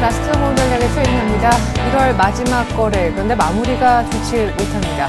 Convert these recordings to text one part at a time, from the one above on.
라스트 모델력의 수혜입니다. 1월 마지막 거래, 그런데 마무리가 좋지 못합니다.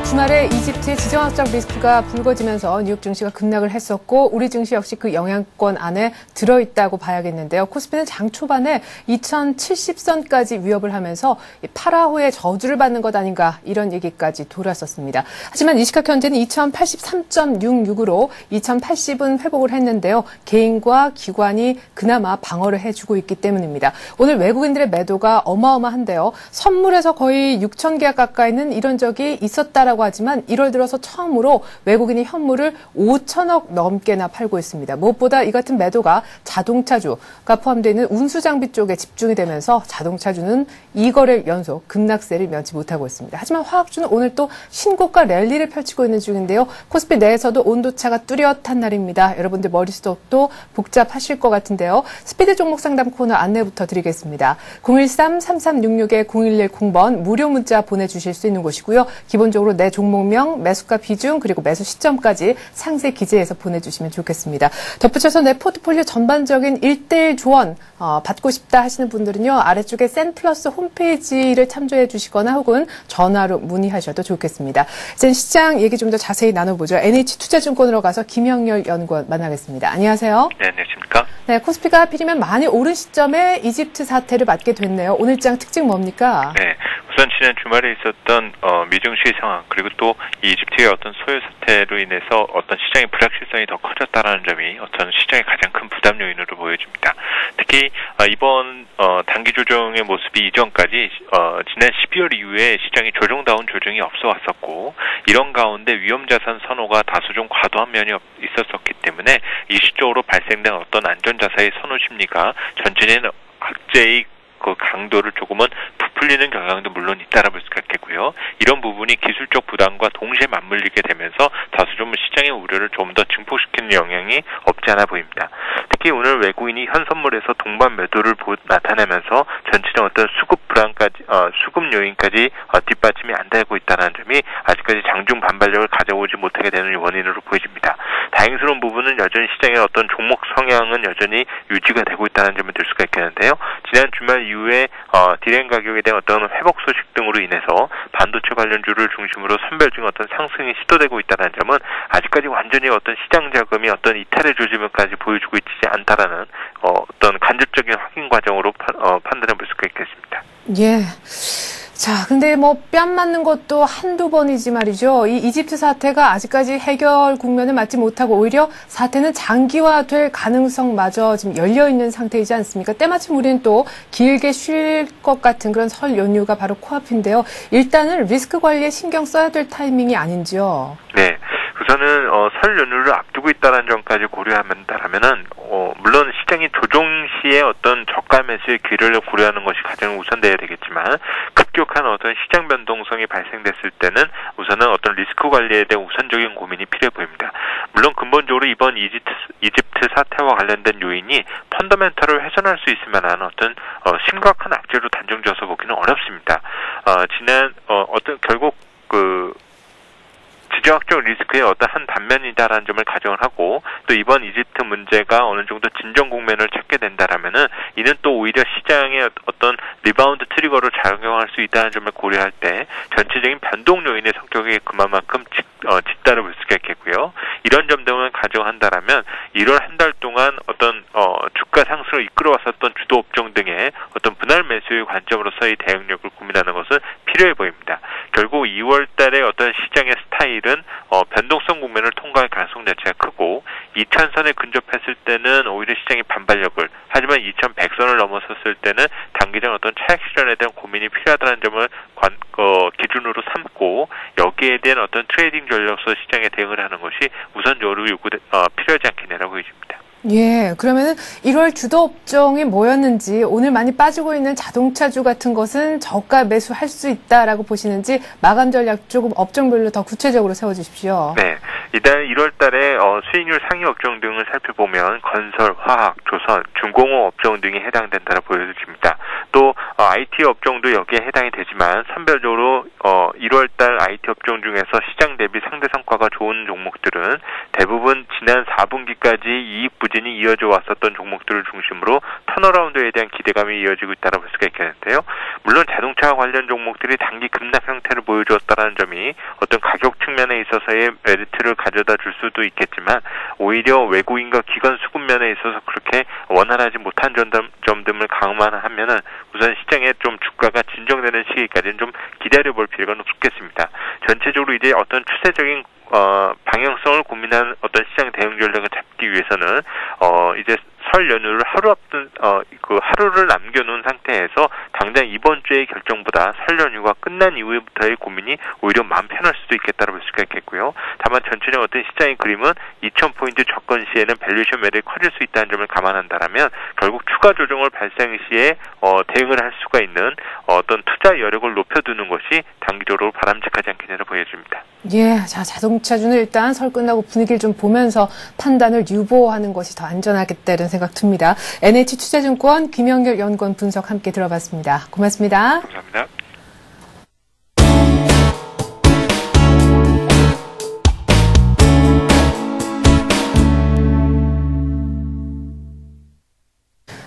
주말에 이집트의 지정학적 리스크가 불거지면서 뉴욕 증시가 급락을 했었고 우리 증시 역시 그 영향권 안에 들어있다고 봐야겠는데요. 코스피는 장 초반에 2070선까지 위협을 하면서 파라호의 저주를 받는 것 아닌가 이런 얘기까지 돌았었습니다. 하지만 이 시각 현재는 2083.66으로 2080은 회복을 했는데요. 개인과 기관이 그나마 방어를 해주고 있기 때문입니다. 오늘 외국인들의 매도가 어마어마한데요. 선물에서 거의 6,000계약 가까이는 이런 적이 있었다라고 하지만 1월 들어서 처음으로 외국인이 현물을 5천억 넘게나 팔고 있습니다. 무엇보다 이 같은 매도가 자동차주가 포함되어 있는 운수장비 쪽에 집중이 되면서 자동차주는 2거래 연속 급락세를 면치 못하고 있습니다. 하지만 화학주는 오늘 또 신고가 랠리를 펼치고 있는 중인데요. 코스피 내에서도 온도차가 뚜렷한 날입니다. 여러분들 머릿속도 복잡하실 것 같은데요. 스피드 종목 상담 코너 안내부터 드리겠습니다. 013-3366-0110번 무료 문자 보내주실 수 있는 곳이고요. 기본적으로 내 종목명, 매수가 비중, 그리고 매수 시점까지 상세 기재해서 보내주시면 좋겠습니다. 덧붙여서 내 포트폴리오 전반적인 1:1 조언 받고 싶다 하시는 분들은요. 아래쪽에 센플러스 홈페이지를 참조해 주시거나 혹은 전화로 문의하셔도 좋겠습니다. 이제 시장 얘기 좀 더 자세히 나눠보죠. NH투자증권으로 가서 김영렬 연구원 만나겠습니다. 안녕하세요. 네, 안녕하십니까. 네, 코스피가 하필이면 많이 오른 시점에 이집트 사태를 맞게 됐네요. 오늘 장 특징 뭡니까? 네, 우선 지난 주말에 있었던 미증시의 상황 그리고 또 이집트의 어떤 소요 사태로 인해서 어떤 시장의 불확실성이 더 커졌다라는 점이 어떤 시장의 가장 큰 부담 요인으로 보여집니다. 특히 이번 단기 조정의 모습이 이전까지 지난 12월 이후에 시장이 조정다운 조정이 없어 왔었고 이런 가운데 위험자산 선호가 다소 좀 과도한 면이 있었었기 때문에 일시적으로 발생된 어떤 안전자산의 선호 심리가 전체적인 악재의 그 강도를 조금은 부풀리는 경향도 물론 있다라 볼 수가 있겠고요. 이런 부분이 기술적 부담과 동시에 맞물리게 되면서 다소 좀 시장의 우려를 좀 더 증폭시키는 영향이 없지 않아 보입니다. 특히 오늘 외국인이 현 선물에서 동반 매도를 나타내면서 전체적 어떤 수급 불안까지 수급 요인까지 뒷받침이 안 되고 있다는 점이 아직까지 장중 반발력을 가져오지 못하게 되는 원인으로 보여집니다. 다행스러운 부분은 여전히 시장의 어떤 종목 성향은 여전히 유지가 되고 있다는 점을 들 수가 있겠는데요. 지난 주말 이후에 디램 가격에 대한 어떤 회복 소식 등으로 인해서 반도체 관련주를 중심으로 선별적인 어떤 상승이 시도되고 있다는 점은 아직까지 완전히 어떤 시장 자금이 어떤 이탈의 조짐까지 보여주고 있지 않다라는 어떤 간접적인 확인 과정으로 판단해 볼 수가 있겠습니다. 예. 자, 근데 뺨 맞는 것도 한두 번이지 말이죠. 이 이집트 사태가 아직까지 해결 국면을 맞지 못하고 오히려 사태는 장기화될 가능성마저 지금 열려있는 상태이지 않습니까? 때마침 우리는 또 길게 쉴 것 같은 그런 설 연휴가 바로 코앞인데요. 일단은 리스크 관리에 신경 써야 될 타이밍이 아닌지요? 네. 우선은 설 연휴를 앞두고 있다는 점까지 고려한다면은 물론 시장이 조정 시에 어떤 저가 매수의 기회를 고려하는 것이 가장 우선돼야 되겠지만 급격한 어떤 시장 변동성이 발생됐을 때는 우선은 어떤 리스크 관리에 대한 우선적인 고민이 필요해 보입니다. 물론 근본적으로 이번 이집트 사태와 관련된 요인이 펀더멘털을 훼손할 수 있을 만한 어떤 심각한 악재로 단정지어서 보기는 어렵습니다. 결국 지정학적 리스크의 어떤 한 단면이다라는 점을 가정을 하고 또 이번 이집트 문제가 어느 정도 진정 국면을 찾게 된다라면은 이는 또 오히려 시장의 어떤 리바운드 트리거로 작용할 수 있다는 점을 고려할 때 전체적인 변동 요인의 성격이 그만큼 짙다를 볼 수가 있겠고요. 이런 점 등을 가정한다라면 1월 한 달 동안 어떤 주가 상승을 이끌어왔었던 주도 업종 등의 어떤 분할 매수의 관점으로서의 대응력을 고민하는 것은 필요해 보입니다. 결국 2월 달에 어떤 시장의 스타일은 변동성 국면을 통과할 가능성 자체가 크고 2000선에 근접했을 때는 오히려 시장의 반발력을 하지만 2100선을 넘어섰을 때는 단기적 어떤 차익 실현에 대한 고민이 필요하다는 점을 기준으로 삼고 여기에 대한 어떤 트레이딩 전략으로 시장에 대응을 하는 것이 우선적으로 필요하지 않겠냐라고 보여집니다. 예, 그러면은 1월 주도 업종이 뭐였는지 오늘 많이 빠지고 있는 자동차주 같은 것은 저가 매수할 수 있다라고 보시는지 마감 전략 조금 업종별로 더 구체적으로 세워주십시오. 네, 일단 1월 달에 수익률 상위 업종 등을 살펴보면 건설, 화학, 조선, 중공업 업종 등이 해당된다고 보여집니다. 또 IT 업종도 여기에 해당이 되지만 선별적으로 1월 달 IT 업종 중에서 시장 대비 상대 성과가 좋은 종목들은 대부분 지난 4분기까지 이익 부진이 이어져 왔었던 종목들을 중심으로 턴어라운드에 대한 기대감이 이어지고 있다고 볼 수가 있겠는데요. 물론 자동차 관련 종목들이 단기 급락 형태를 보여주었다는 점이 어떤 가격 측면에 있어서의 메리트를 가져다 줄 수도 있겠지만 오히려 외국인과 기관 수급 면에 있어서 그렇게 원활하지 못한 점들을 감안하면은 우선 시장에 좀 주가가 진정되는 시기까지는 좀 기다려볼 필요가 높겠습니다. 전체적으로 이제 어떤 추세적인 방향성을 고민한 어떤 시장 대응 전략을 잡기 위해서는 이제 설 연휴를 하루 앞둔 그 하루를 남겨놓은 상태에서 당장 이번 주의 결정보다 설 연휴가 끝난 이후부터의 고민이 오히려 마음 편할 수도 있겠다고 볼 수가 있겠고요. 다만 전체적인 어떤 시장의 그림은 2,000포인트 접근 시에는 밸류에이션 매력이 커질 수 있다는 점을 감안한다면 결국 추가 조정을 발생 시에 대응을 할 수가 있는 어떤 투자 여력을 높여두는 것이 단기적으로 바람직하지 않겠냐고 보여집니다. 예, 자, 자동차주는 일단 설 끝나고 분위기를 좀 보면서 판단을 유보하는 것이 더 안전하겠다 이런 생각 듭니다. NH투자증권 김영결 연구원 분석 함께 들어봤습니다. 고맙습니다. 감사합니다.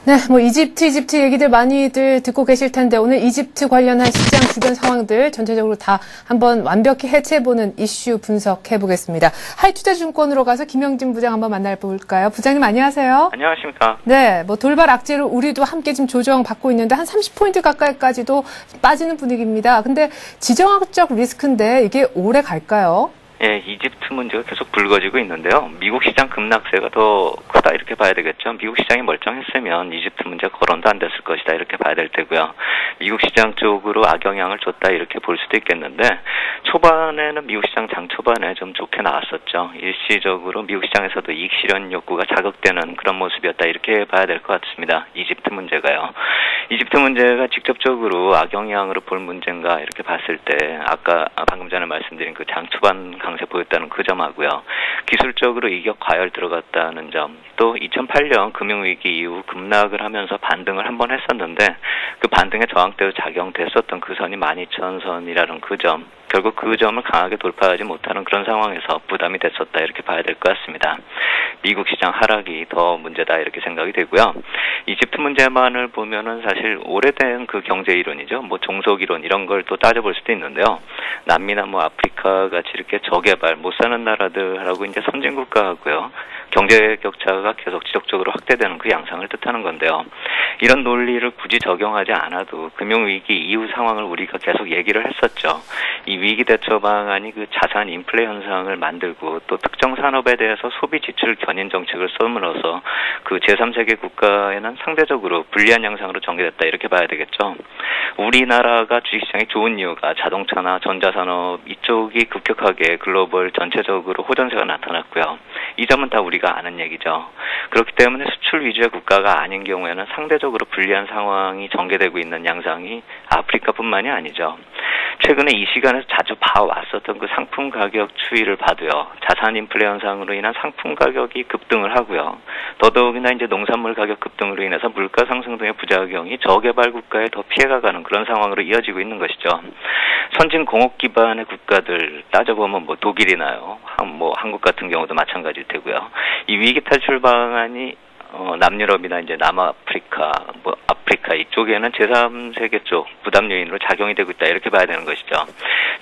네, 뭐 이집트 얘기들 많이들 듣고 계실 텐데 오늘 이집트 관련한 시장 주변 상황들 전체적으로 다 한번 완벽히 해체해보는 이슈 분석해 보겠습니다. 하이투자증권으로 가서 김영진 부장 한번 만나볼까요? 부장님 안녕하세요. 안녕하십니까. 네, 뭐 돌발 악재로 우리도 함께 지금 조정 받고 있는데 한 30포인트 가까이까지도 빠지는 분위기입니다. 근데 지정학적 리스크인데 이게 오래 갈까요? 예, 이집트 문제가 계속 불거지고 있는데요. 미국 시장 급락세가 더 크다 이렇게 봐야 되겠죠. 미국 시장이 멀쩡했으면 이집트 문제가 거론도 안 됐을 것이다 이렇게 봐야 될 테고요. 미국 시장 쪽으로 악영향을 줬다 이렇게 볼 수도 있겠는데 초반에는 미국 시장 장 초반에 좀 좋게 나왔었죠. 일시적으로 미국 시장에서도 이익 실현 욕구가 자극되는 그런 모습이었다 이렇게 봐야 될 것 같습니다. 이집트 문제가요. 이집트 문제가 직접적으로 악영향으로 볼 문제인가 이렇게 봤을 때 아까 방금 전에 말씀드린 그 장 초반 강세 보였다는 그 점하고요. 기술적으로 이격 과열 들어갔다는 점, 또 2008년 금융위기 이후 급락을 하면서 반등을 한번 했었는데 그 반등의 저항대로 작용됐었던 그 선이 12,000선이라는 그 점, 결국 그 점을 강하게 돌파하지 못하는 그런 상황에서 부담이 됐었다 이렇게 봐야 될 것 같습니다. 미국 시장 하락이 더 문제다 이렇게 생각이 되고요. 이집트 문제만을 보면은 사실 오래된 그 경제 이론이죠. 뭐 종속 이론 이런 걸 또 따져볼 수도 있는데요. 남미나 뭐 아프리카 같이 이렇게 저개발 못 사는 나라들하고 이제 선진국가하고요. 경제 격차가 계속 지속적으로 확대되는 그 양상을 뜻하는 건데요. 이런 논리를 굳이 적용하지 않아도 금융위기 이후 상황을 우리가 계속 얘기를 했었죠. 이 위기 대처 방안이 그 자산 인플레 현상을 만들고 또 특정 산업에 대해서 소비 지출 견인 정책을 쏘므로써 그 제3세계 국가에는 상대적으로 불리한 양상으로 전개됐다 이렇게 봐야 되겠죠. 우리나라가 주식시장이 좋은 이유가 자동차나 전자산업 이쪽이 급격하게 글로벌 전체적으로 호전세가 나타났고요. 이 점은 다 우리가 아는 얘기죠. 그렇기 때문에 수출 위주의 국가가 아닌 경우에는 상대적으로 불리한 상황이 전개되고 있는 양상이 아프리카뿐만이 아니죠. 최근에 이 시간에서 자주 봐왔었던 그 상품 가격 추이를 봐도요. 자산 인플레 현상으로 인한 상품 가격이 급등을 하고요. 더더욱이나 이제 농산물 가격 급등으로 인해서 물가 상승 등의 부작용이 저개발 국가에 더 피해가 가는 그런 상황으로 이어지고 있는 것이죠. 선진 공업 기반의 국가들 따져보면 뭐 독일이나요. 뭐 한국 같은 경우도 마찬가지일 테고요. 이 위기 탈출 방안이 남유럽이나 이제 남아프리카, 뭐 아프리카 이쪽에는 제3세계 쪽 부담 요인으로 작용이 되고 있다 이렇게 봐야 되는 것이죠.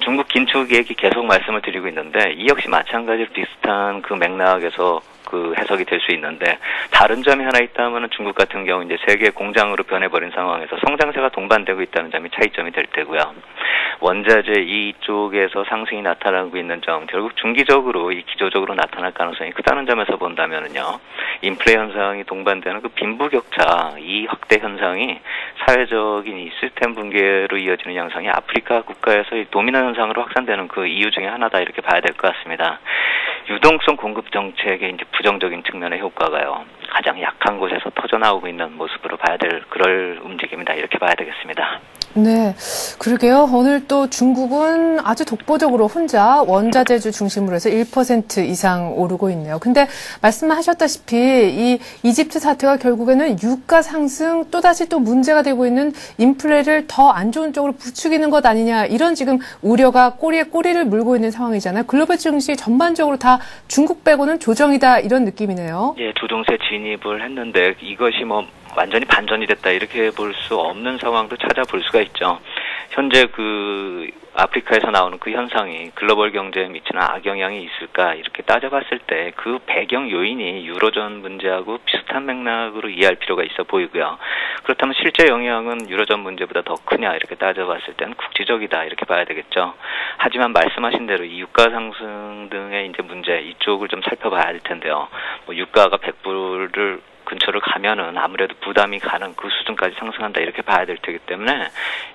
중국 긴축 얘기 계속 말씀을 드리고 있는데 이 역시 마찬가지로 비슷한 그 맥락에서 그 해석이 될 수 있는데 다른 점이 하나 있다면은 중국 같은 경우 이제 세계 공장으로 변해버린 상황에서 성장세가 동반되고 있다는 점이 차이점이 될 테고요. 원자재 이쪽에서 상승이 나타나고 있는 점 결국 중기적으로 이 기조적으로 나타날 가능성이 크다는 점에서 본다면은요. 인플레 현상이 동반되는 그 빈부격차 이 확대 현상이 사회적인 이 시스템 붕괴로 이어지는 양상이 아프리카 국가에서 이 도미노 현상으로 확산되는 그 이유 중에 하나다 이렇게 봐야 될 것 같습니다. 유동성 공급 정책의 이제 부정적인 측면의 효과가요. 가장 약한 곳에서 터져 나오고 있는 모습으로 봐야 될 그럴 움직임이다 이렇게 봐야 되겠습니다. 네, 그러게요. 오늘 또 중국은 아주 독보적으로 혼자 원자재주 중심으로 해서 1% 이상 오르고 있네요. 근데 말씀하셨다시피 이 이집트 사태가 결국에는 유가 상승 또다시 또 문제가 되고 있는 인플레를 더 안 좋은 쪽으로 부추기는 것 아니냐 이런 지금 우려가 꼬리에 꼬리를 물고 있는 상황이잖아요. 글로벌 증시 전반적으로 다 중국 빼고는 조정이다 이런 느낌이네요. 예, 조정세 진입을 했는데 이것이 뭐 완전히 반전이 됐다 이렇게 볼 수 없는 상황도 찾아볼 수가 있죠. 현재 그 아프리카에서 나오는 그 현상이 글로벌 경제에 미치는 악영향이 있을까 이렇게 따져봤을 때 그 배경 요인이 유로존 문제하고 비슷한 맥락으로 이해할 필요가 있어 보이고요. 그렇다면 실제 영향은 유로존 문제보다 더 크냐 이렇게 따져봤을 때는 국지적이다 이렇게 봐야 되겠죠. 하지만 말씀하신 대로 이 유가 상승 등의 이제 문제 이쪽을 좀 살펴봐야 할 텐데요. 뭐 유가가 100불을 근처를 가면은 아무래도 부담이 가는 그 수준까지 상승한다 이렇게 봐야 될 테기 때문에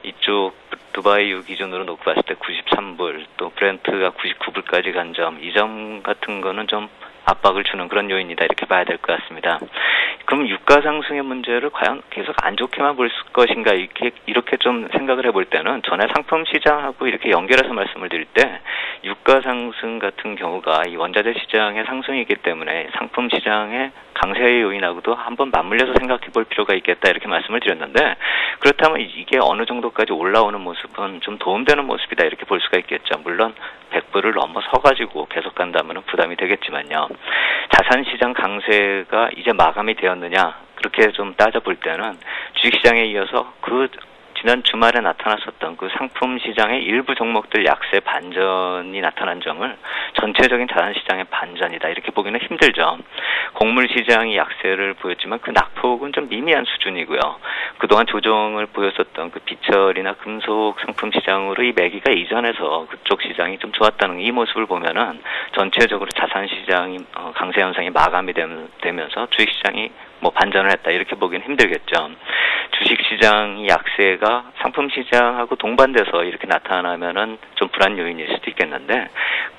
이쪽 두바이유 기준으로 놓고 봤을 때 93불 또 브렌트가 99불까지 간 점 이 점 같은 거는 좀 압박을 주는 그런 요인이다 이렇게 봐야 될 것 같습니다. 그럼 유가 상승의 문제를 과연 계속 안 좋게만 볼 것인가 이렇게 좀 생각을 해볼 때는 전에 상품 시장하고 이렇게 연결해서 말씀을 드릴 때 유가 상승 같은 경우가 이 원자재 시장의 상승이기 때문에 상품 시장의 강세의 요인하고도 한번 맞물려서 생각해 볼 필요가 있겠다 이렇게 말씀을 드렸는데 그렇다면 이게 어느 정도까지 올라오는 모습은 좀 도움되는 모습이다 이렇게 볼 수가 있겠죠. 물론 100불을 넘어서가지고 계속 간다면 부담이 되겠지만요. 자산시장 강세가 이제 마감이 되었느냐 그렇게 좀 따져볼 때는 주식시장에 이어서 그 지난 주말에 나타났었던 그 상품 시장의 일부 종목들 약세 반전이 나타난 점을 전체적인 자산시장의 반전이다 이렇게 보기는 힘들죠. 곡물 시장이 약세를 보였지만 그 낙폭은 좀 미미한 수준이고요. 그동안 조정을 보였었던 그 비철이나 금속 상품 시장으로 이 매기가 이전해서 그쪽 시장이 좀 좋았다는 이 모습을 보면은 전체적으로 자산시장이 강세 현상이 마감이 되면서 주식시장이 뭐 반전을 했다 이렇게 보기는 힘들겠죠. 주식시장 약세가 상품시장하고 동반돼서 이렇게 나타나면은 좀 불안 요인일 수도 있겠는데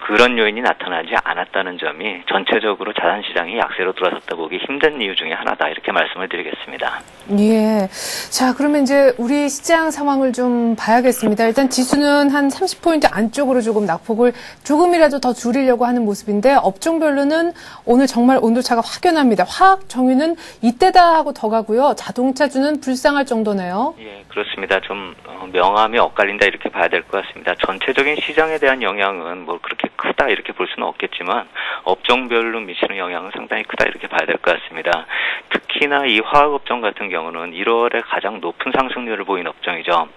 그런 요인이 나타나지 않았다는 점이 전체적으로 자산시장이 약세로 돌아섰다 보기 힘든 이유 중에 하나다 이렇게 말씀을 드리겠습니다. 예. 자, 그러면 이제 우리 시장 상황을 좀 봐야겠습니다. 일단 지수는 한 30포인트 안쪽으로 조금 낙폭을 조금이라도 더 줄이려고 하는 모습인데 업종별로는 오늘 정말 온도차가 확연합니다. 화학, 정유는 이때다 하고 더 가고요. 자동차주는 불쌍할 정도네요. 예, 그렇습니다. 좀 명암이 엇갈린다 이렇게 봐야 될 것 같습니다. 전체적인 시장에 대한 영향은 뭐 그렇게 크다 이렇게 볼 수는 없겠지만 업종별로 미치는 영향은 상당히 크다 이렇게 봐야 될 것 같습니다. 특히나 이 화학업종 같은 경우는 1월에 가장 높은 상승률을 보인 업종이죠.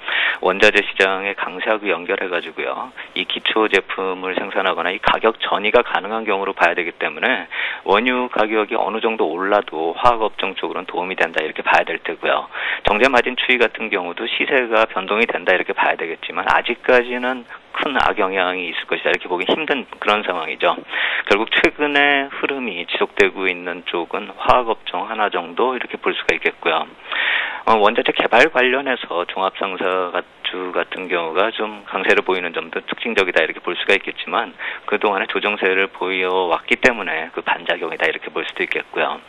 원자재 시장의 강세하고 연결해가지고요. 이 기초 제품을 생산하거나 이 가격 전이가 가능한 경우로 봐야 되기 때문에 원유 가격이 어느 정도 올라도 화학업종 쪽으로는 도움이 된다 이렇게 봐야 될 테고요. 정제 마진 추이 같은 경우도 시세가 변동이 된다 이렇게 봐야 되겠지만 아직까지는 큰 악영향이 있을 것이다 이렇게 보기 힘든 그런 상황이죠. 결국 최근의 흐름이 지속되고 있는 쪽은 화학업종 하나 정도 이렇게 볼 수가 있겠고요. 원자재 개발 관련해서 종합상사주 같은 경우가 좀 강세를 보이는 점도 특징적이다 이렇게 볼 수가 있겠지만 그동안에 조정세를 보여왔기 때문에 그 반작용이다 이렇게 볼 수도 있겠고요.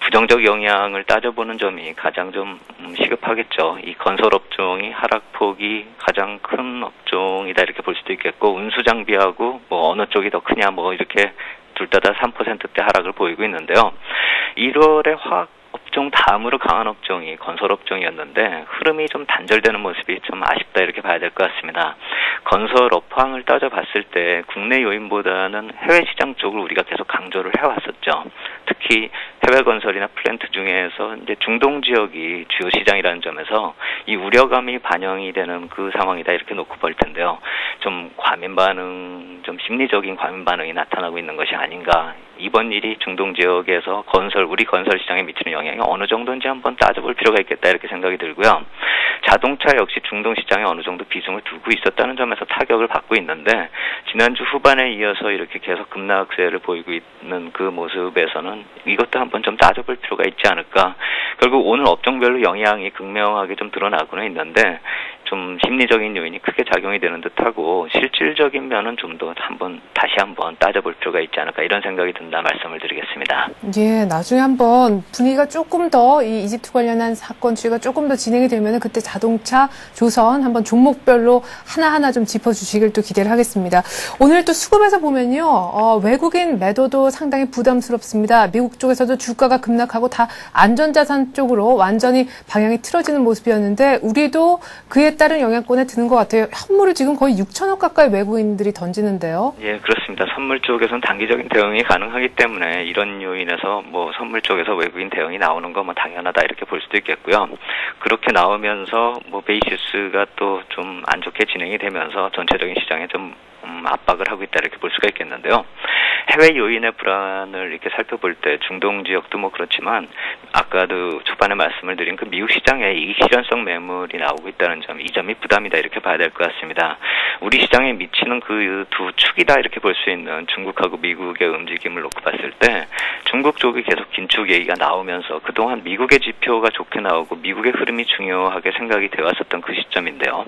부정적 영향을 따져보는 점이 가장 좀 시급하겠죠. 이 건설업종이 하락폭이 가장 큰 업종이다 이렇게 볼 수도 있겠고 운수장비하고 뭐 어느 쪽이 더 크냐 뭐 이렇게 둘 다 3%대 하락을 보이고 있는데요. 1월에 화학업종 다음으로 강한 업종이 건설업종이었는데 흐름이 좀 단절되는 모습이 좀 아쉽다 이렇게 봐야 될 것 같습니다. 건설 업황을 따져봤을 때 국내 요인보다는 해외 시장 쪽을 우리가 계속 강조를 해왔었죠. 특히 해외 건설이나 플랜트 중에서 이제 중동 지역이 주요 시장이라는 점에서 이 우려감이 반영이 되는 그 상황이다 이렇게 놓고 볼 텐데요. 좀 과민 반응, 좀 심리적인 과민 반응이 나타나고 있는 것이 아닌가. 이번 일이 중동 지역에서 우리 건설 시장에 미치는 영향이 어느 정도인지 한번 따져볼 필요가 있겠다 이렇게 생각이 들고요. 자동차 역시 중동 시장에 어느 정도 비중을 두고 있었다는 점에서 타격을 받고 있는데 지난주 후반에 이어서 이렇게 계속 급락세를 보이고 있는 그 모습에서는 이것도 한번 좀 따져볼 필요가 있지 않을까. 결국 오늘 업종별로 영향이 극명하게 좀 드러나고는 있는데 좀 심리적인 요인이 크게 작용이 되는 듯하고 실질적인 면은 좀 더 다시 한번 따져볼 필요가 있지 않을까 이런 생각이 든다 말씀을 드리겠습니다. 예, 나중에 한번 분위기가 조금 더 이 이집트 관련한 사건 추이가 조금 더 진행이 되면 그때 자동차, 조선 한번 종목별로 하나하나 좀 짚어주시길 또 기대를 하겠습니다. 오늘 또 수급에서 보면요, 외국인 매도도 상당히 부담스럽습니다. 미국 쪽에서도 주가가 급락하고 다 안전자산 쪽으로 완전히 방향이 틀어지는 모습이었는데 우리도 그에 따른 영향권에 드는 것 같아요. 현물을 지금 거의 6천억 가까이 외국인들이 던지는데요. 예, 그렇습니다. 선물 쪽에서는 단기적인 대응이 가능하기 때문에 이런 요인에서 뭐 선물 쪽에서 외국인 대응이 나오는 거 뭐 당연하다 이렇게 볼 수도 있겠고요. 그렇게 나오면서 뭐 베이시스가 또 좀 안 좋게 진행이 되면서 전체적인 시장에 좀 압박을 하고 있다 이렇게 볼 수가 있겠는데요. 해외 요인의 불안을 이렇게 살펴볼 때 중동 지역도 뭐 그렇지만 아까도 초반에 말씀을 드린 그 미국 시장에 이 실현성 매물이 나오고 있다는 점, 이 점이 부담이다 이렇게 봐야 될 것 같습니다. 우리 시장에 미치는 그 두 축이다 이렇게 볼 수 있는 중국하고 미국의 움직임을 놓고 봤을 때 중국 쪽이 계속 긴축 얘기가 나오면서 그동안 미국의 지표가 좋게 나오고 미국의 흐름이 중요하게 생각이 되어 왔었던 그 시점인데요.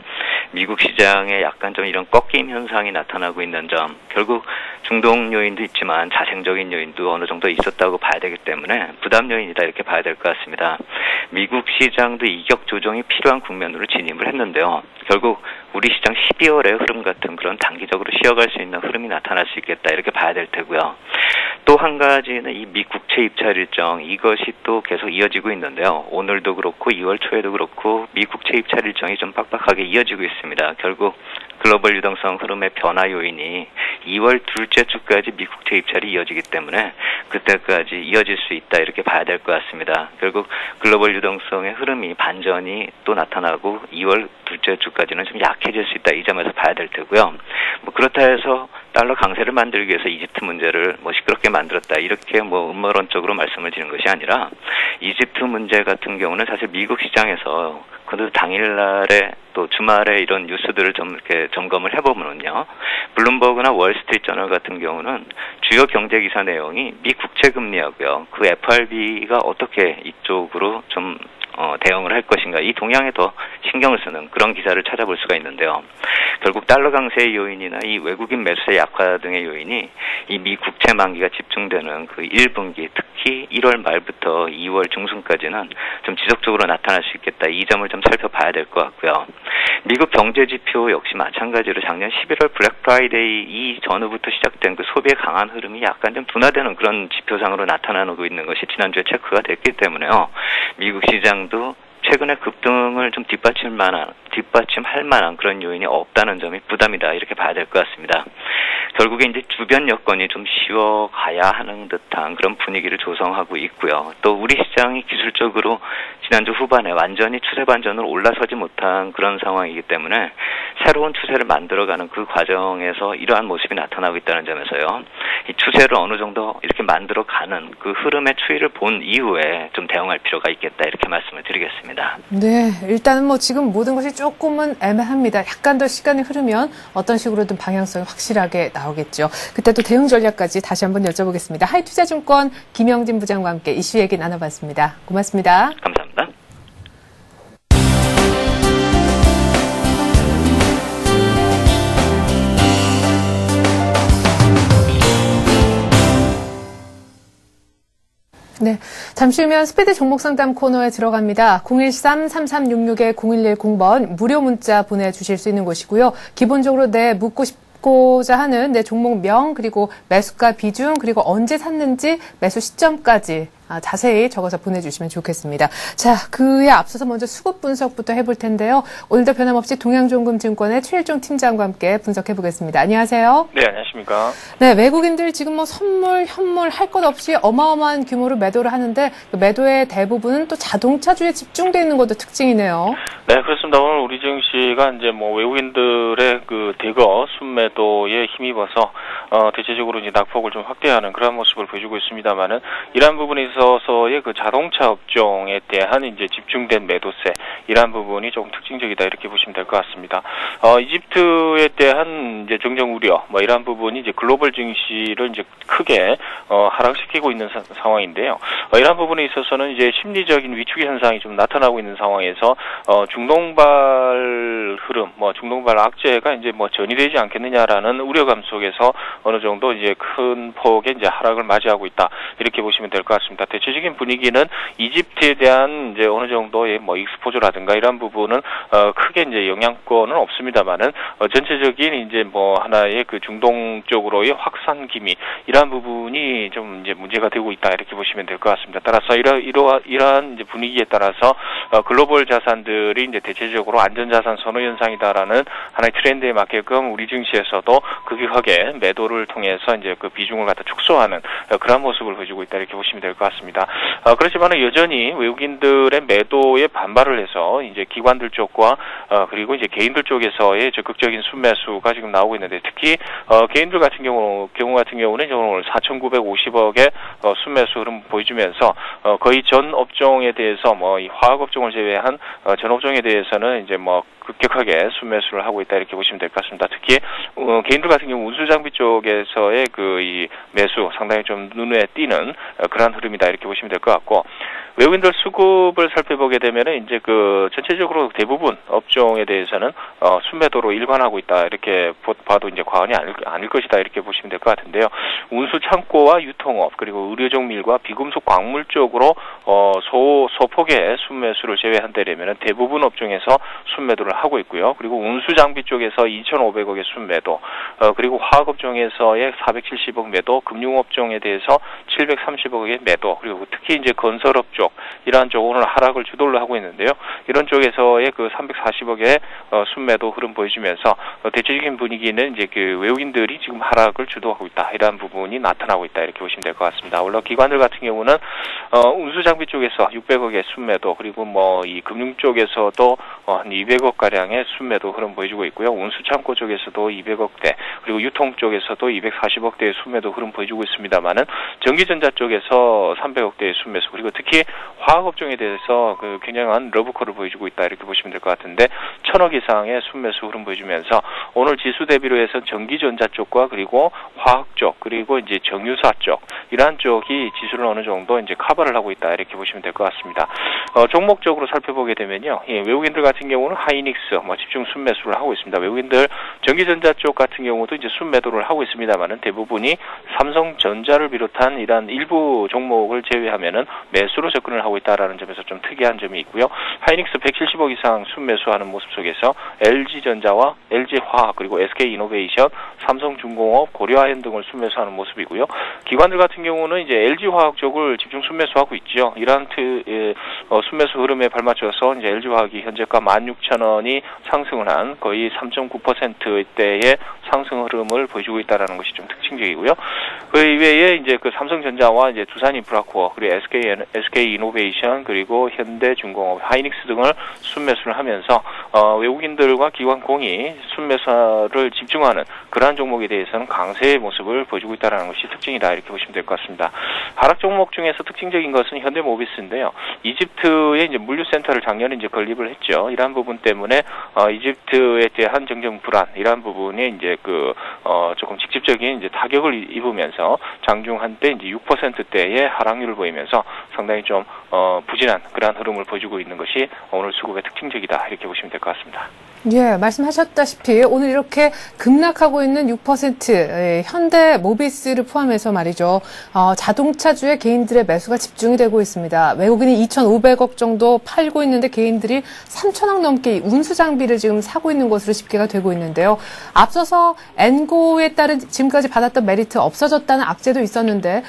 미국 시장에 약간 좀 이런 꺾임 현상이 나타나고 있는 점, 결국 중동 요인도 있지만 자생적인 요인도 어느 정도 있었다고 봐야 되기 때문에 부담 요인이다 이렇게 봐야 될 것 같습니다. 미국 시장도 이격 조정이 필요한 국면으로 진입을 했는데요. 결국 우리 시장 12월의 흐름 같은 그런 단기적으로 쉬어갈 수 있는 흐름이 나타날 수 있겠다 이렇게 봐야 될 테고요. 또 한 가지는 이 미 국채 입찰 일정, 이것이 또 계속 이어지고 있는데요. 오늘도 그렇고 2월 초에도 그렇고 미 국채 입찰 일정이 좀 빡빡하게 이어지고 있습니다. 결국 글로벌 유동성 흐름의 변화 요인이 2월 둘째 주까지 미 국채 입찰이 이어지기 때문에 그때까지 이어질 수 있다 이렇게 봐야 될 것 같습니다. 결국 글로벌 유동성의 흐름이 반전이 또 나타나고 2월 둘째 주까지는 좀 약해질 수 있다 이 점에서 봐야 될 테고요. 뭐 그렇다 해서 달러 강세를 만들기 위해서 이집트 문제를 뭐 시끄럽게 만들었다 이렇게 뭐 음모론적으로 말씀을 드리는 것이 아니라 이집트 문제 같은 경우는 사실 미국 시장에서 그 당일날에 또 주말에 이런 뉴스들을 좀 이렇게 점검을 해보면요. 블룸버그나 월스트리트저널 같은 경우는 주요 경제 기사 내용이 미 국채 금리하고요. 그 FRB가 어떻게 이쪽으로 좀 대응을 할 것인가 이 동향에 더 신경을 쓰는 그런 기사를 찾아볼 수가 있는데요. 결국 달러 강세의 요인이나 이 외국인 매수세 약화 등의 요인이 이 미 국채 만기가 집중되는 그 1분기 특히 1월 말부터 2월 중순까지는 좀 지속적으로 나타날 수 있겠다. 이 점을 좀 살펴봐야 될 것 같고요. 미국 경제 지표 역시 마찬가지로 작년 11월 블랙 프라이데이 이 전후부터 시작된 그 소비의 강한 흐름이 약간 좀 둔화되는 그런 지표상으로 나타나고 있는 것이 지난주에 체크가 됐기 때문에요. 미국 시장도 최근에 급등을 좀 뒷받침할 만한 그런 요인이 없다는 점이 부담이다 이렇게 봐야 될 것 같습니다. 결국에 이제 주변 여건이 좀 쉬워가야 하는 듯한 그런 분위기를 조성하고 있고요. 또 우리 시장이 기술적으로 지난주 후반에 완전히 추세 반전으로 올라서지 못한 그런 상황이기 때문에 새로운 추세를 만들어가는 그 과정에서 이러한 모습이 나타나고 있다는 점에서요. 이 추세를 어느 정도 이렇게 만들어가는 그 흐름의 추이를 본 이후에 좀 대응할 필요가 있겠다 이렇게 말씀을 드리겠습니다. 네, 일단은 뭐 지금 모든 것이 조금은 애매합니다. 약간 더 시간이 흐르면 어떤 식으로든 방향성이 확실하게 나오겠죠. 그때 또 대응 전략까지 다시 한번 여쭤보겠습니다. 하이투자증권 김영진 부장과 함께 이슈 얘기 나눠봤습니다. 고맙습니다. 감사합니다. 네, 잠시 후면 스피드 종목 상담 코너에 들어갑니다. 013-3366-0110번 무료 문자 보내주실 수 있는 곳이고요. 기본적으로 묻고 싶고자 하는 내 종목명 그리고 매수가 비중 그리고 언제 샀는지 매수 시점까지 자세히 적어서 보내주시면 좋겠습니다. 자, 그에 앞서서 먼저 수급 분석부터 해볼 텐데요. 오늘도 변함없이 동양종금증권의 최일종 팀장과 함께 분석해보겠습니다. 안녕하세요. 네, 안녕하십니까. 네, 외국인들 지금 뭐 선물, 현물 할 것 없이 어마어마한 규모로 매도를 하는데 그 매도의 대부분은 또 자동차주에 집중되어 있는 것도 특징이네요. 네, 그렇습니다. 오늘 우리 증시가 이제 뭐 외국인들의 그 대거 순매도에 힘입어서 대체적으로 이제 낙폭을 좀 확대하는 그런 모습을 보여주고 있습니다만은 이러한 부분에 있어서 있어서의 그 자동차 업종에 대한 이제 집중된 매도세 이러한 부분이 조금 특징적이다 이렇게 보시면 될 것 같습니다. 이집트에 대한 이제 정정 우려 뭐 이러한 부분이 이제 글로벌 증시를 이제 크게 하락시키고 있는 상황인데요. 이러한 부분에 있어서는 이제 심리적인 위축 현상이 좀 나타나고 있는 상황에서 중동발 흐름, 뭐 중동발 악재가 이제 뭐 전이되지 않겠느냐라는 우려감 속에서 어느 정도 이제 큰 폭의 이제 하락을 맞이하고 있다 이렇게 보시면 될 것 같습니다. 대체적인 분위기는 이집트에 대한 이제 어느 정도의 뭐 익스포저라든가 이런 부분은 크게 이제 영향권은 없습니다만은 전체적인 이제 뭐 하나의 그 중동 쪽으로의 확산 기미 이러한 부분이 좀 이제 문제가 되고 있다 이렇게 보시면 될 것 같습니다. 따라서 이러한 이제 분위기에 따라서 글로벌 자산들이 이제 대체적으로 안전자산 선호 현상이다라는 하나의 트렌드에 맞게끔 우리 증시에서도 급격하게 매도를 통해서 이제 그 비중을 갖다 축소하는 그런 모습을 보여주고 있다 이렇게 보시면 될 것 같습니다. 그렇지만은 여전히 외국인들의 매도에 반발을 해서 이제 기관들 쪽과 그리고 이제 개인들 쪽에서의 적극적인 순매수가 지금 나오고 있는데 특히 개인들 같은 경우 같은 경우는 오늘 4,950억의 순매수 흐름 보여주면서 거의 전 업종에 대해서 뭐 이 화학 업종을 제외한 전 업종에 대해서는 이제 뭐 급격하게 순매수를 하고 있다 이렇게 보시면 될 것 같습니다. 특히 개인들 같은 경우 운수장비 쪽에서의 그 이 매수 상당히 좀 눈에 띄는 그러한 흐름이다 이렇게 보시면 될 것 같고 외국인들 수급을 살펴보게 되면은 이제 그 전체적으로 대부분 업종에 대해서는 순매도로 일관하고 있다 이렇게 봐도 이제 과언이 아닐 것이다 이렇게 보시면 될 것 같은데요. 운수 창고와 유통업 그리고 의료종밀과 비금속 광물 쪽으로 소폭의 순매수를 제외한다면은 대부분 업종에서 순매도를 하고 있고요. 그리고 운수 장비 쪽에서 2,500억의 순매도, 그리고 화학 업종에서의 470억 매도, 금융 업종에 대해서 730억의 매도, 그리고 특히 이제 건설업 쪽 이러한 쪽 오늘 하락을 주도를 하고 있는데요. 이런 쪽에서의 그 340억의 순매도 흐름 보여주면서 대체적인 분위기는 이제 그 외국인들이 지금 하락을 주도하고 있다 이러한 부분이 나타나고 있다 이렇게 보시면 될 것 같습니다. 물론 기관들 같은 경우는 운수 장비 쪽에서 600억의 순매도 그리고 뭐 이 금융 쪽에서도 한 200억 가량의 순매도 흐름 보여주고 있고요. 운수 창고 쪽에서도 200억대 그리고 유통 쪽에서도 240억대의 순매도 흐름 보여주고 있습니다만은 전기전자 쪽에서 300억대의 순매수 그리고 특히 화학 업종에 대해서 그 굉장한 러브콜을 보여주고 있다 이렇게 보시면 될 것 같은데 1,000억 이상의 순매수 흐름 보여주면서 오늘 지수 대비로 해서 전기전자 쪽과 그리고 화학 쪽 그리고 이제 정유사 쪽 이러한 쪽이 지수를 어느 정도 이제 커버를 하고 있다 이렇게 보시면 될 것 같습니다. 종목적으로 살펴보게 되면요, 외국인들 같은 경우는 하이닉스 뭐 집중 순매수를 하고 있습니다. 외국인들 전기전자 쪽 같은 경우도 이제 순매도를 하고 있습니다만은 대부분이 삼성전자를 비롯한 이러한 일부 종목을 제외하면은 매수로 접근을 하고 있다라는 점에서 좀 특이한 점이 있고요. 하이닉스 170억 이상 순매수하는 모습 속에서 LG전자와 LG화학 그리고 SK이노베이션, 삼성중공업, 고려아연 등을 순매수하는 모습이고요. 기관들 같은 경우는 이제 LG화학 쪽을 집중 순매수하고 있죠. 이러한 순매수 흐름에 발맞춰서 이제 LG화학이 현재가 16,000원이 상승을 한 거의 3.9%대의 상승 흐름을 보여주고 있다라는 것이 좀 특징적이고요. 그 이외에 이제 그 삼성전자와 이제 두산인프라코어 그리고 SK이노베이션 그리고 현대중공업, 하이닉스 등을 순매수를 하면서 외국인들과 기관공이 순매수를 집중하는 그러한 종목에 대해서는 강세의 모습을 보여주고 있다는 것이 특징이다 이렇게 보시면 될 것 같습니다. 하락 종목 중에서 특징적인 것은 현대모비스인데요. 이집트의 이제 물류센터를 작년에 이제 건립을 했죠. 이러한 부분 때문에 이집트에 대한 정정 불안 이러한 부분이 이제 그 조금 직접적인 이제 타격을 입으면서 장중 한때 이제 6%대의 하락률을 보이면서 상당히 좀 부진한 그러한 흐름을 보여주고 있는 것이 오늘 수급의 특징적이다 이렇게 보시면 될 것 같습니다. 예, 말씀하셨다시피 오늘 이렇게 급락하고 있는 6% 현대모비스를 포함해서 말이죠. 자동차주의 개인들의 매수가 집중이 되고 있습니다. 외국인이 2,500억 정도 팔고 있는데 개인들이 3,000억 넘게 운수 장비를 지금 사고 있는 것으로 집계가 되고 있는데요. 앞서서 엔고에 따른 지금까지 받았던 메리트 없어졌다는 악재도 있었는데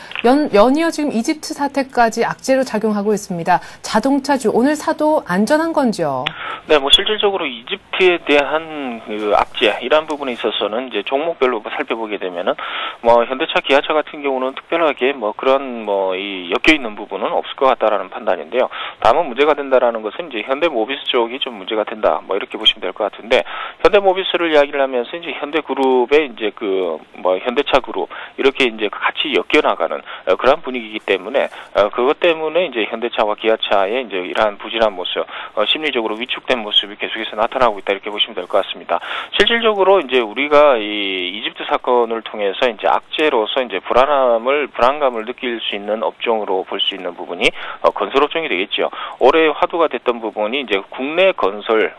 연이어 지금 이집트 사태까지 악재로 작용하고 있습니다. 자동차주 오늘 사도 안전한 건지요? 네, 뭐 실질적으로 이집트에 대한 그 악재 이런 부분에 있어서는 이제 종목별로 살펴보게 되면은 뭐 현대차, 기아차 같은 경우는 특별하게 뭐 그런 뭐 이 엮여 있는 부분은 없을 것 같다라는 판단인데요. 다만 문제가 된다라는 것은 이제 현대모비스 쪽이 좀 문제가 된다. 뭐 이렇게 보시면 될 것 같은데 현대모비스를 이야기를 하면서 이제 현대그룹의 이제 그 뭐 현대차 그룹 이렇게 이제 같이 엮여 나가는 그런 분위기이기 때문에 그것 때문에 이제 현대차와 기아차의 이제 이러한 부진한 모습, 심리적으로 위축된 모습이 계속해서 나타나고 있다 이렇게 보시면 될 것 같습니다. 실질적으로 이제 우리가 이 이집트 사건을 통해서 이제 악재로서 이제 불안감을 느낄 수 있는 업종으로 볼 수 있는 부분이 건설 업종이 되겠죠. 올해 화두가 됐던 부분이 이제 국내 건설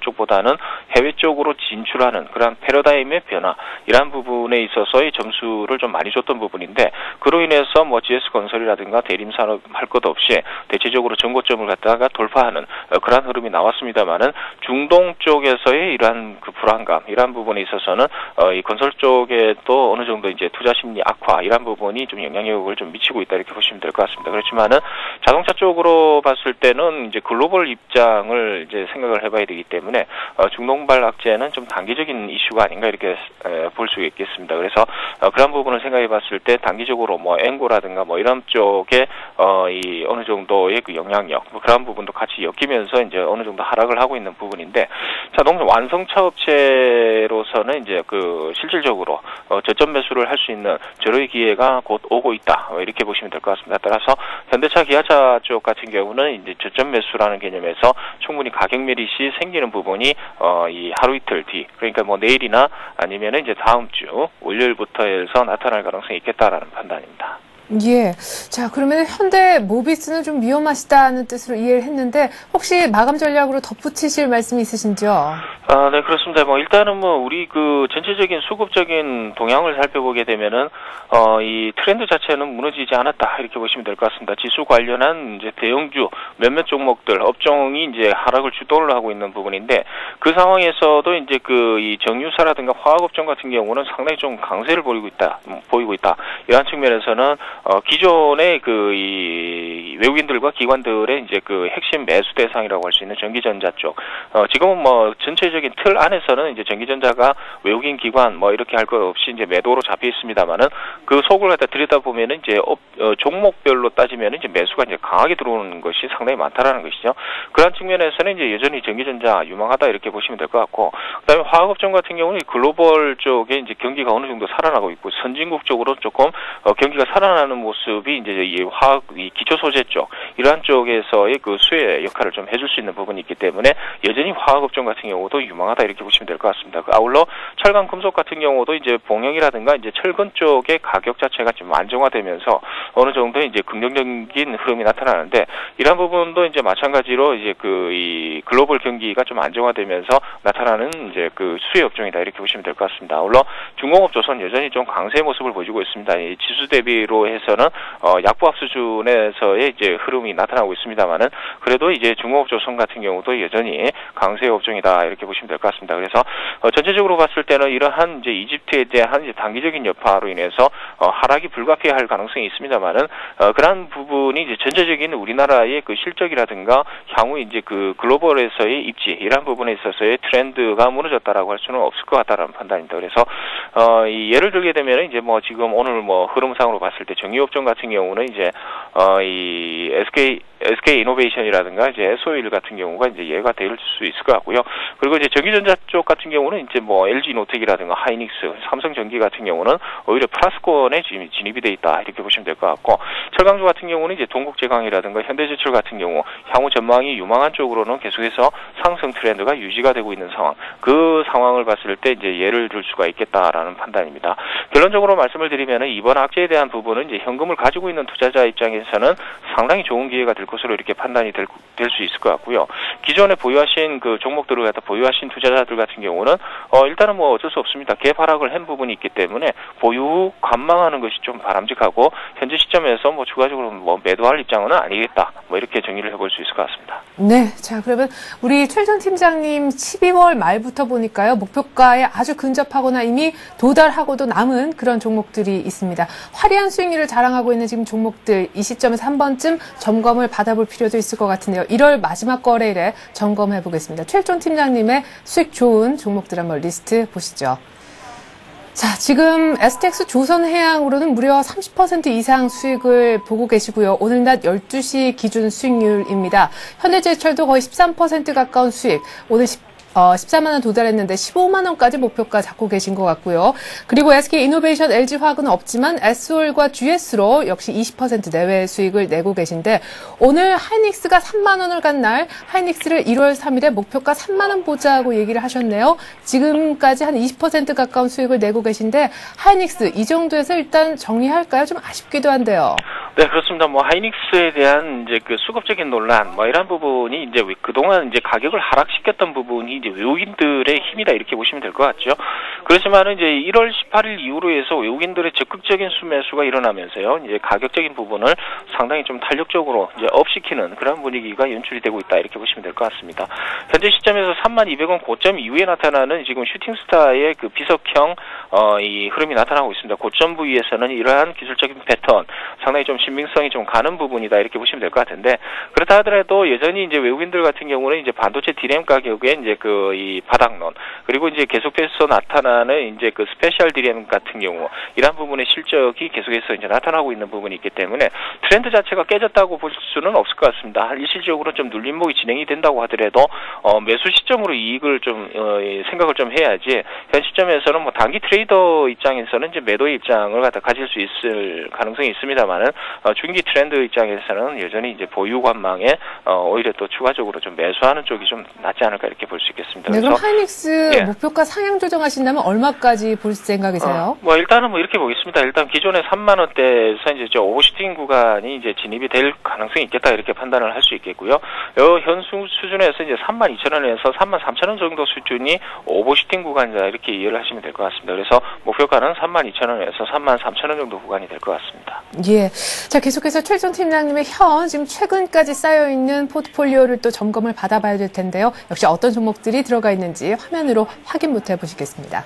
쪽보다는 해외 쪽으로 진출하는 그런 패러다임의 변화 이러한 부분에 있어서의 점수를 좀 많이 줬던 부분인데 그로 인해서 뭐 GS건설이라든가 대림산업 할 것 없이 대체적으로 전고점을 갖다가 돌파하는 그러한 흐름이 나왔습니다만은 중동 쪽에서의 이러한 그 불안감 이러한 부분에 있어서는 이 건설 쪽에 또 어느 정도 이제 투자 심리 악화 이러한 부분이 좀 영향력을 좀 미치고 있다 이렇게 보시면 될 것 같습니다. 그렇지만은 자동차 쪽으로 봤을 때는 이제 글로벌 입장을 이제 생각을 해봐야 되기 때문에 중동발 악재는 좀 단기적인 이슈가 아닌가 이렇게 볼 수 있겠습니다. 그래서 그런 부분을 생각해봤을 때 단기적으로 뭐 앵고라든가 뭐 이런 쪽에 이 어느 정도의 그 영향력 뭐 그런 부분도 같이 엮이면서 이제 어느 정도 하락을 하고 있는 부분인데 자동차 완성차 업체로서는 이제 그 실질적으로 저점 매수를 할 수 있는 절호의 기회가 곧 오고 있다 이렇게 보시면 될 것 같습니다. 따라서 현대차, 기아차 쪽 같은 경우는 이제 저점 매수라는 개념에서 충분히 가격 메리시 생기는 부분이 이 하루 이틀 뒤 그러니까 뭐 내일이나 아니면은 이제 다음 주 월요일부터 해서 나타날 가능성이 있겠다라는 판단입니다. 예. 자, 그러면 현대모비스는 좀 위험하시다는 뜻으로 이해를 했는데 혹시 마감 전략으로 덧붙이실 말씀이 있으신지요? 네, 그렇습니다. 뭐 일단은 뭐 우리 그 전체적인 수급적인 동향을 살펴보게 되면은 이 트렌드 자체는 무너지지 않았다 이렇게 보시면 될 것 같습니다. 지수 관련한 이제 대형주 몇몇 종목들 업종이 이제 하락을 주도를 하고 있는 부분인데 그 상황에서도 이제 그 이 정유사라든가 화학업종 같은 경우는 상당히 좀 강세를 보이고 있다. 이러한 측면에서는 기존의 그 이 외국인들과 기관들의 이제 그 핵심 매수 대상이라고 할 수 있는 전기전자 쪽 지금은 뭐 전체적인 틀 안에서는 이제 전기전자가 외국인 기관 뭐 이렇게 할 것 없이 이제 매도로 잡혀 있습니다만은 그 속을 갖다 들여다 보면은 이제 종목별로 따지면은 이제 매수가 이제 강하게 들어오는 것이 상당히 많다라는 것이죠. 그런 측면에서는 이제 여전히 전기전자 유망하다 이렇게 보시면 될 것 같고 그다음에 화학업종 같은 경우는 글로벌 쪽에 이제 경기가 어느 정도 살아나고 있고 선진국 쪽으로 조금 경기가 살아나는 모습이 이제 이 기초 소재 쪽 이러한 쪽에서의 그 수혜 역할을 좀 해줄 수 있는 부분이 있기 때문에 여전히 화학업종 같은 경우도 유망하다 이렇게 보시면 될 것 같습니다. 아울러 철강 금속 같은 경우도 이제 봉형이라든가 이제 철근 쪽의 가격 자체가 좀 안정화되면서 어느 정도 이제 긍정적인 흐름이 나타나는데 이러한 부분도 이제 마찬가지로 이제 그 이 글로벌 경기가 좀 안정화되면서 나타나는 이제 그 수혜 업종이다 이렇게 보시면 될 것 같습니다. 아울러 중공업조선 여전히 좀 강세의 모습을 보여주고 있습니다. 이 지수 대비로 해서는 약보합 수준에서의 이제 흐름이 나타나고 있습니다만은 그래도 이제 중공업조선 같은 경우도 여전히 강세 업종이다 이렇게 보시면 될 것 같습니다. 그래서 전체적으로 봤을 때는 이러한 이제 이집트에 대한 이제 단기적인 여파로 인해서 하락이 불가피할 가능성이 있습니다만은 그러한 부분이 이제 전체적인 우리나라의 그 실적이라든가 향후 이제 그 글로벌에서의 입지 이러한 부분에 있어서의 트렌드가 무너졌다라고 할 수는 없을 것 같다라는 판단입니다. 그래서 이 예를 들게 되면 이제 뭐 지금 오늘 뭐 흐름상으로 봤을 때 정유업종 같은 경우는 이제 이 SK 이노베이션이라든가 이제 SO일 같은 경우가 이제 예가 될 수 있을 것 같고요. 그리고 이제 전기전자 쪽 같은 경우는 이제 뭐 LG 노텍이라든가 하이닉스, 삼성전기 같은 경우는 오히려 플러스권에 지금 진입이 돼 있다 이렇게 보시면 될 것 같고 철강주 같은 경우는 이제 동국제강이라든가 현대제철 같은 경우 향후 전망이 유망한 쪽으로는 계속해서 상승 트렌드가 유지가 되고 있는 상황. 그 상황을 봤을 때 이제 예를 들 수가 있겠다라는 판단입니다. 결론적으로 말씀을 드리면은 이번 악재에 대한 부분은 이제 현금을 가지고 있는 투자자 입장에서는 상당히 좋은 기회가 될 것으로 이렇게 판단이 될 수 있을 것 같고요. 기존에 보유하신 그 종목들을 갖다 보유하신 투자자들 같은 경우는 일단은 뭐 어쩔 수 없습니다. 갭하락을 한 부분이 있기 때문에 보유 후 관망하는 것이 좀 바람직하고 현재 시점에서 뭐 추가적으로 뭐 매도할 입장은 아니겠다. 뭐 이렇게 정리를 해볼 수 있을 것 같습니다. 네, 자 그러면 우리 최전 팀장님 12월 말부터 보니까요 목표가에 아주 근접하거나 이미 도달하고도 남은 그런 종목들이 있습니다. 화려한 수익률을 자랑하고 있는 지금 종목들 이 시점에서 한 번쯤 점검을 받아볼 필요도 있을 것 같은데요. 1월 마지막 거래일에 점검해 보겠습니다. 최일종 팀장님의 수익 좋은 종목들 한번 리스트 보시죠. 자, 지금 STX 조선해양으로는 무려 30% 이상 수익을 보고 계시고요. 오늘 낮 12시 기준 수익률입니다. 현대제철도 거의 13% 가까운 수익. 오늘 14만 원 도달했는데 15만 원까지 목표가 잡고 계신 것 같고요. 그리고 SK이노베이션, LG화학은 없지만 S홀과 GS로 역시 20% 내외의 수익을 내고 계신데 오늘 하이닉스가 3만 원을 간 날 하이닉스를 1월 3일에 목표가 3만 원 보자고 얘기를 하셨네요. 지금까지 한 20% 가까운 수익을 내고 계신데 하이닉스 이 정도에서 일단 정리할까요? 좀 아쉽기도 한데요. 네, 그렇습니다. 뭐 하이닉스에 대한 이제 그 수급적인 논란, 뭐 이런 부분이 이제 그동안 이제 가격을 하락시켰던 부분이 이제 외국인들의 힘이다 이렇게 보시면 될 것 같죠. 그렇지만은 이제 1월 18일 이후로 해서 외국인들의 적극적인 수매수가 일어나면서요, 이제 가격적인 부분을 상당히 좀 탄력적으로 이제 업시키는 그런 분위기가 연출이 되고 있다 이렇게 보시면 될 것 같습니다. 현재 시점에서 32,000원 고점 이후에 나타나는 지금 슈팅스타의 그 비석형 이 흐름이 나타나고 있습니다. 고점 부위에서는 이러한 기술적인 패턴 상당히 좀 신빙성이 좀 가는 부분이다 이렇게 보시면 될 것 같은데 그렇다 하더라도 여전히 이제 외국인들 같은 경우는 이제 반도체 DRAM 가격에 이제 그 이 바닥론 그리고 이제 계속해서 나타나는 이제 그 스페셜 DRAM 같은 경우 이러한 부분의 실적이 계속해서 이제 나타나고 있는 부분이 있기 때문에 트렌드 자체가 깨졌다고 볼 수는 없을 것 같습니다. 일시적으로 좀 눌림목이 진행이 된다고 하더라도 매수 시점으로 이익을 좀 생각을 좀 해야지 현 시점에서는 뭐 단기 트레이더 입장에서는 이제 매도의 입장을 갖다 가질 수 있을 가능성이 있습니다만은 중기 트렌드 입장에서는 여전히 이제 보유 관망에 오히려 또 추가적으로 좀 매수하는 쪽이 좀 낫지 않을까 이렇게 볼 수 있겠습니다. 네, 그럼 하이닉스 목표가 상향 조정하신다면 얼마까지 볼 생각이세요? 뭐 일단은 뭐 이렇게 보겠습니다. 일단 기존의 3만 원대에서 이제 오버슈팅 구간이 이제 진입이 될 가능성이 있겠다 이렇게 판단을 할 수 있겠고요. 현 수준에서 이제 32,000원에서 33,000원 정도 수준이 오버슈팅 구간이다 이렇게 이해를 하시면 될 것 같습니다. 그래서 목표가는 32,000원에서 33,000원 정도 구간이 될 것 같습니다. 예. 자, 계속해서 최일종 팀장님의 지금 최근까지 쌓여있는 포트폴리오를 또 점검을 받아봐야 될 텐데요. 역시 어떤 종목들이 들어가 있는지 화면으로 확인부터 해보시겠습니다.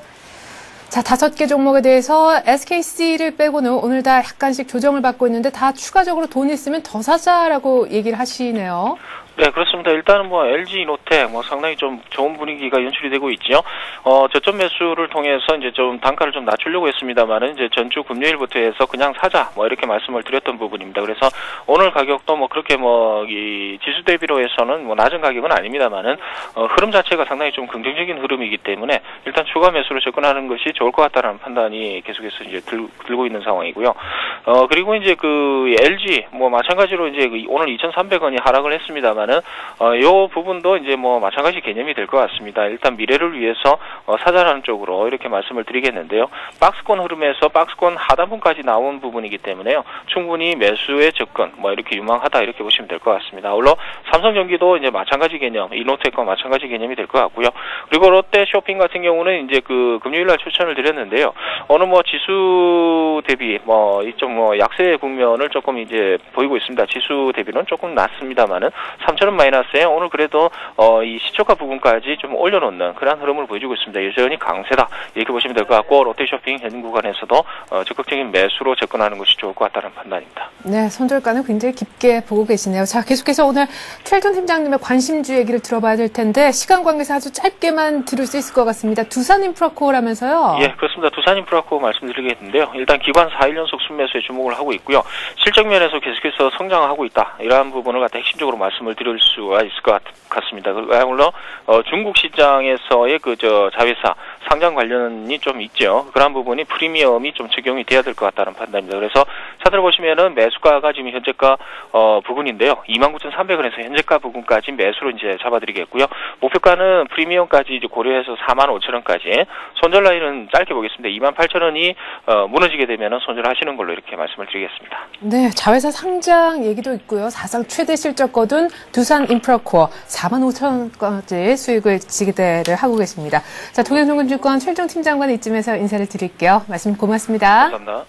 자, 5개 종목에 대해서 SKC를 빼고는 오늘 다 약간씩 조정을 받고 있는데 다 추가적으로 돈 있으면 더 사자라고 얘기를 하시네요. 네, 그렇습니다. 일단은 뭐 LG 이노텍 뭐 상당히 좀 좋은 분위기가 연출이 되고 있죠. 저점 매수를 통해서 이제 좀 단가를 좀 낮추려고 했습니다만은 이제 전주 금요일부터 해서 그냥 사자 뭐 이렇게 말씀을 드렸던 부분입니다. 그래서 오늘 가격도 뭐 그렇게 뭐 이 지수 대비로 해서는 뭐 낮은 가격은 아닙니다만은 흐름 자체가 상당히 좀 긍정적인 흐름이기 때문에 일단 추가 매수로 접근하는 것이 좋을 것 같다는 판단이 계속해서 이제 들고 있는 상황이고요. 그리고 이제 그 LG 뭐 마찬가지로 이제 오늘 2,300원이 하락을 했습니다만 요 부분도 이제 뭐 마찬가지 개념이 될 것 같습니다. 일단 미래를 위해서 사자라는 쪽으로 이렇게 말씀을 드리겠는데요. 박스권 흐름에서 박스권 하단분까지 나온 부분이기 때문에요. 충분히 매수의 접근 뭐 이렇게 유망하다 이렇게 보시면 될 것 같습니다. 물론 삼성전기도 이제 마찬가지 개념, 이노텍과 마찬가지 개념이 될 것 같고요. 그리고 롯데 쇼핑 같은 경우는 이제 그 금요일날 추천을 드렸는데요. 어느 뭐 지수 대비 뭐 이쪽 뭐 약세 국면을 조금 이제 보이고 있습니다. 지수 대비는 조금 낮습니다만은 3,000원 마이너스에 오늘 그래도 이 시초가 부분까지 좀 올려놓는 그런 흐름을 보여주고 있습니다. 여전히 강세다 이렇게 보시면 될 것 같고 롯데쇼핑 현 구간에서도 적극적인 매수로 접근하는 것이 좋을 것 같다는 판단입니다. 네, 손절가는 굉장히 깊게 보고 계시네요. 자, 계속해서 오늘 최일종 팀장님의 관심주 얘기를 들어봐야 될 텐데 시간 관계상 아주 짧게만 들을 수 있을 것 같습니다. 두산인프라코라면서요? 예, 그렇습니다. 두산인프라코 말씀드리겠는데요. 일단 기관 4일 연속 순매수에 주목을 하고 있고요. 실적 면에서 계속해서 성장하고 있다. 이러한 부분을 갖다 핵심적으로 말씀을 드릴 수가 있을 것 같습니다. 물론 중국 시장에서의 자회사 상장 관련이 좀 있죠. 그런 부분이 프리미엄이 좀 적용이 돼야 될 것 같다는 판단입니다. 그래서 차트를 보시면은 매수가가 지금 현재가 부근인데요. 29,300원에서 현재가 부근까지 매수로 이제 잡아드리겠고요. 목표가는 프리미엄까지 이제 고려해서 45,000원까지 손절 라인은 짧게 보겠습니다. 28,000원이 무너지게 되면은 손절하시는 걸로 이렇게 말씀을 드리겠습니다. 네, 자회사 상장 얘기도 있고요. 사상 최대 실적 거둔 두산인프라코어 45,000원까지 수익을 기대를 하고 계십니다. 자, 동행정금증권 최일종 팀장관 이쯤에서 인사를 드릴게요. 말씀 고맙습니다. 감사합니다.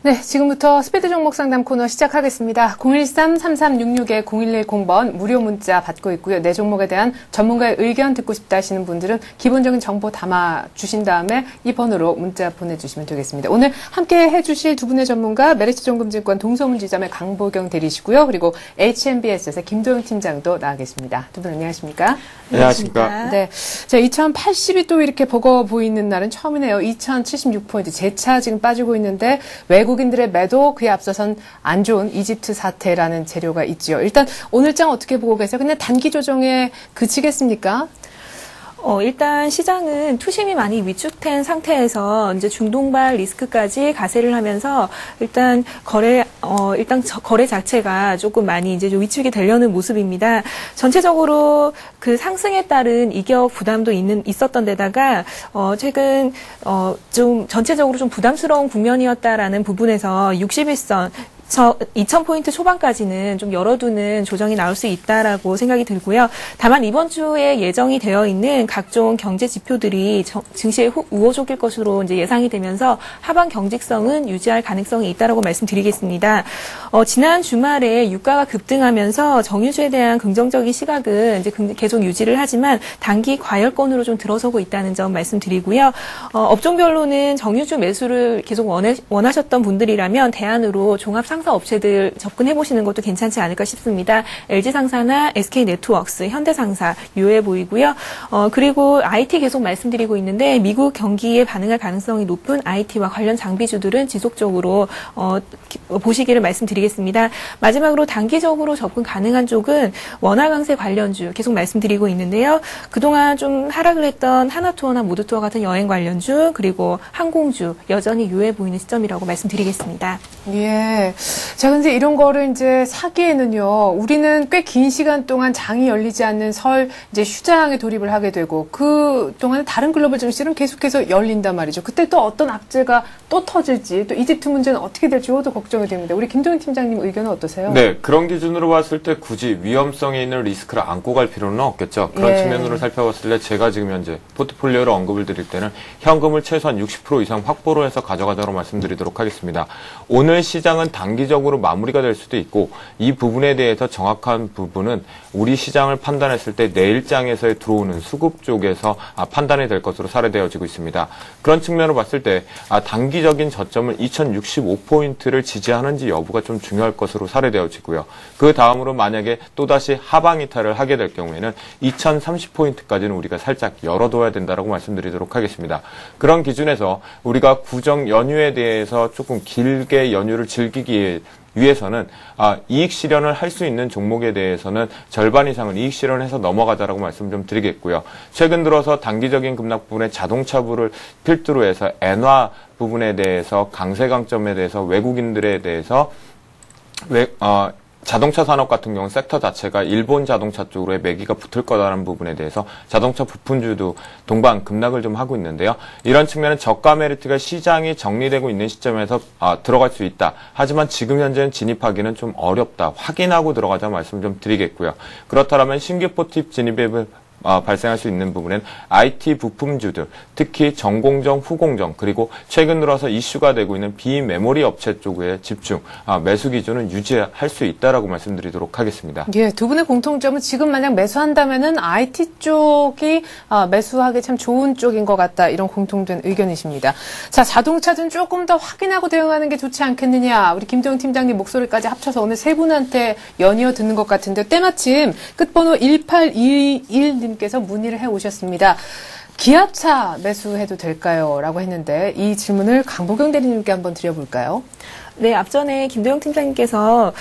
네, 지금부터 스피드 종목 상담 코너 시작하겠습니다. 013-3366-0110번 무료 문자 받고 있고요. 내 종목에 대한 전문가의 의견 듣고 싶다 하시는 분들은 기본적인 정보 담아 주신 다음에 이 번호로 문자 보내주시면 되겠습니다. 오늘 함께 해주실 두 분의 전문가 메리츠증권증권 동서문지점의 강보경 대리시고요. 그리고 HNBS에서 김도영 팀장도 나와 계십니다. 두 분 안녕하십니까? 안녕하십니까? 네, 자 2080이 또 이렇게 버거 보이는 날은 처음이네요. 2076포인트 재차 지금 빠지고 있는데 외국인들의 매도, 그에 앞서선 안 좋은 이집트 사태라는 재료가 있죠. 일단 오늘장 어떻게 보고 계세요? 근데 단기 조정에 그치겠습니까? 일단 시장은 투심이 많이 위축된 상태에서 이제 중동발 리스크까지 가세를 하면서 일단 거래 자체가 조금 많이 이제 좀 위축이 되려는 모습입니다. 전체적으로 그 상승에 따른 이격 부담도 있었던 데다가, 최근, 좀 전체적으로 좀 부담스러운 국면이었다라는 부분에서 61선, 2000포인트 초반까지는 좀 열어두는 조정이 나올 수 있다라고 생각이 들고요. 다만 이번 주에 예정이 되어 있는 각종 경제 지표들이 증시에 우호적일 것으로 이제 예상이 되면서 하반 경직성은 유지할 가능성이 있다라고 말씀드리겠습니다. 지난 주말에 유가가 급등하면서 정유주에 대한 긍정적인 시각은 이제 계속 유지를 하지만 단기 과열권으로 좀 들어서고 있다는 점 말씀드리고요. 업종별로는 정유주 매수를 계속 원하셨던 분들이라면 대안으로 종합 상사 업체들 접근해 보시는 것도 괜찮지 않을까 싶습니다. LG상사나 SK네트워크스, 현대상사 유효해 보이고요. 그리고 IT 계속 말씀드리고 있는데 미국 경기에 반응할 가능성이 높은 IT와 관련 장비주들은 지속적으로 보시기를 말씀드리겠습니다. 마지막으로 단기적으로 접근 가능한 쪽은 원화 강세 관련주 계속 말씀드리고 있는데요. 그동안 좀 하락을 했던 하나투어나 모두투어 같은 여행 관련주 그리고 항공주 여전히 유효해 보이는 시점이라고 말씀드리겠습니다. 예. 자, 근데 이런 거를 이제 사기에는요, 우리는 꽤 긴 시간 동안 장이 열리지 않는 설 이제 휴장에 돌입을 하게 되고, 그 동안에 다른 글로벌 증시는 계속해서 열린단 말이죠. 그때 또 어떤 악재가 또 터질지, 또 이집트 문제는 어떻게 될지 이것도 걱정이 됩니다. 우리 김도영 팀장님 의견은 어떠세요? 네, 그런 기준으로 봤을 때 굳이 위험성이 있는 리스크를 안고 갈 필요는 없겠죠. 그런 예. 측면으로 살펴봤을 때 제가 지금 현재 포트폴리오로 언급을 드릴 때는 현금을 최소한 60% 이상 확보로 해서 가져가자고 말씀드리도록 하겠습니다. 오늘 시장은 단기적으로 마무리가 될 수도 있고 이 부분에 대해서 정확한 부분은 우리 시장을 판단했을 때 내일장에서 들어오는 수급 쪽에서 판단이 될 것으로 사례되어지고 있습니다. 그런 측면으로 봤을 때 단기적인 저점을 2065포인트를 지지하는지 여부가 좀 중요할 것으로 사례되어지고요. 그 다음으로 만약에 또다시 하방 이탈을 하게 될 경우에는 2030포인트까지는 우리가 살짝 열어둬야 된다고 말씀드리도록 하겠습니다. 그런 기준에서 우리가 구정 연휴에 대해서 조금 길게 연휴를 즐기기 위해서는 이익 실현을 할 수 있는 종목에 대해서는 절반 이상은 이익 실현해서 넘어가자라고 말씀 좀 드리겠고요. 최근 들어서 단기적인 급락 부분에 자동차부를 필두로 해서 엔화 부분에 대해서 강세 강점에 대해서 외국인들에 대해서 자동차 산업 같은 경우 섹터 자체가 일본 자동차 쪽으로의 매기가 붙을 거다라는 부분에 대해서 자동차 부품주도 동반 급락을 좀 하고 있는데요. 이런 측면은 저가 메리트가 시장이 정리되고 있는 시점에서 들어갈 수 있다. 하지만 지금 현재는 진입하기는 좀 어렵다. 확인하고 들어가자 말씀 좀 드리겠고요. 그렇다면 신규 포팁 진입에 발생할 수 있는 부분은 IT 부품주들, 특히 전공정, 후공정, 그리고 최근 들어서 이슈가 되고 있는 비메모리 업체 쪽에 집중, 매수 기준은 유지할 수 있다라고 말씀드리도록 하겠습니다. 예, 두 분의 공통점은 지금 만약 매수한다면은 IT 쪽이 매수하기 참 좋은 쪽인 것 같다. 이런 공통된 의견이십니다. 자, 자동차든 조금 더 확인하고 대응하는 게 좋지 않겠느냐. 우리 김도영 팀장님 목소리까지 합쳐서 오늘 세 분한테 연이어 듣는 것 같은데 때마침 끝번호 1821님 께서 문의를 해오셨습니다. 기아차 매수해도 될까요? 라고 했는데 이 질문을 강보경 대리님께 한번 드려볼까요? 네, 앞전에 김도영 팀장님께서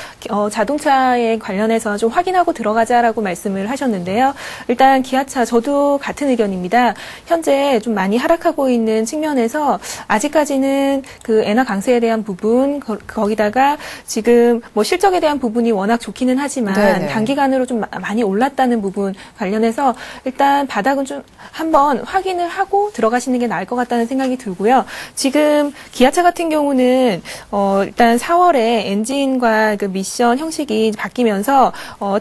자동차에 관련해서 좀 확인하고 들어가자라고 말씀을 하셨는데요. 일단 기아차 저도 같은 의견입니다. 현재 좀 많이 하락하고 있는 측면에서 아직까지는 그 엔화 강세에 대한 부분 거기다가 지금 뭐 실적에 대한 부분이 워낙 좋기는 하지만 네네. 단기간으로 좀 많이 올랐다는 부분 관련해서 일단 바닥은 좀 한번 확인을 하고 들어가시는 게 나을 것 같다는 생각이 들고요. 지금 기아차 같은 경우는 일단 4월에 엔진과 그 미션 형식이 바뀌면서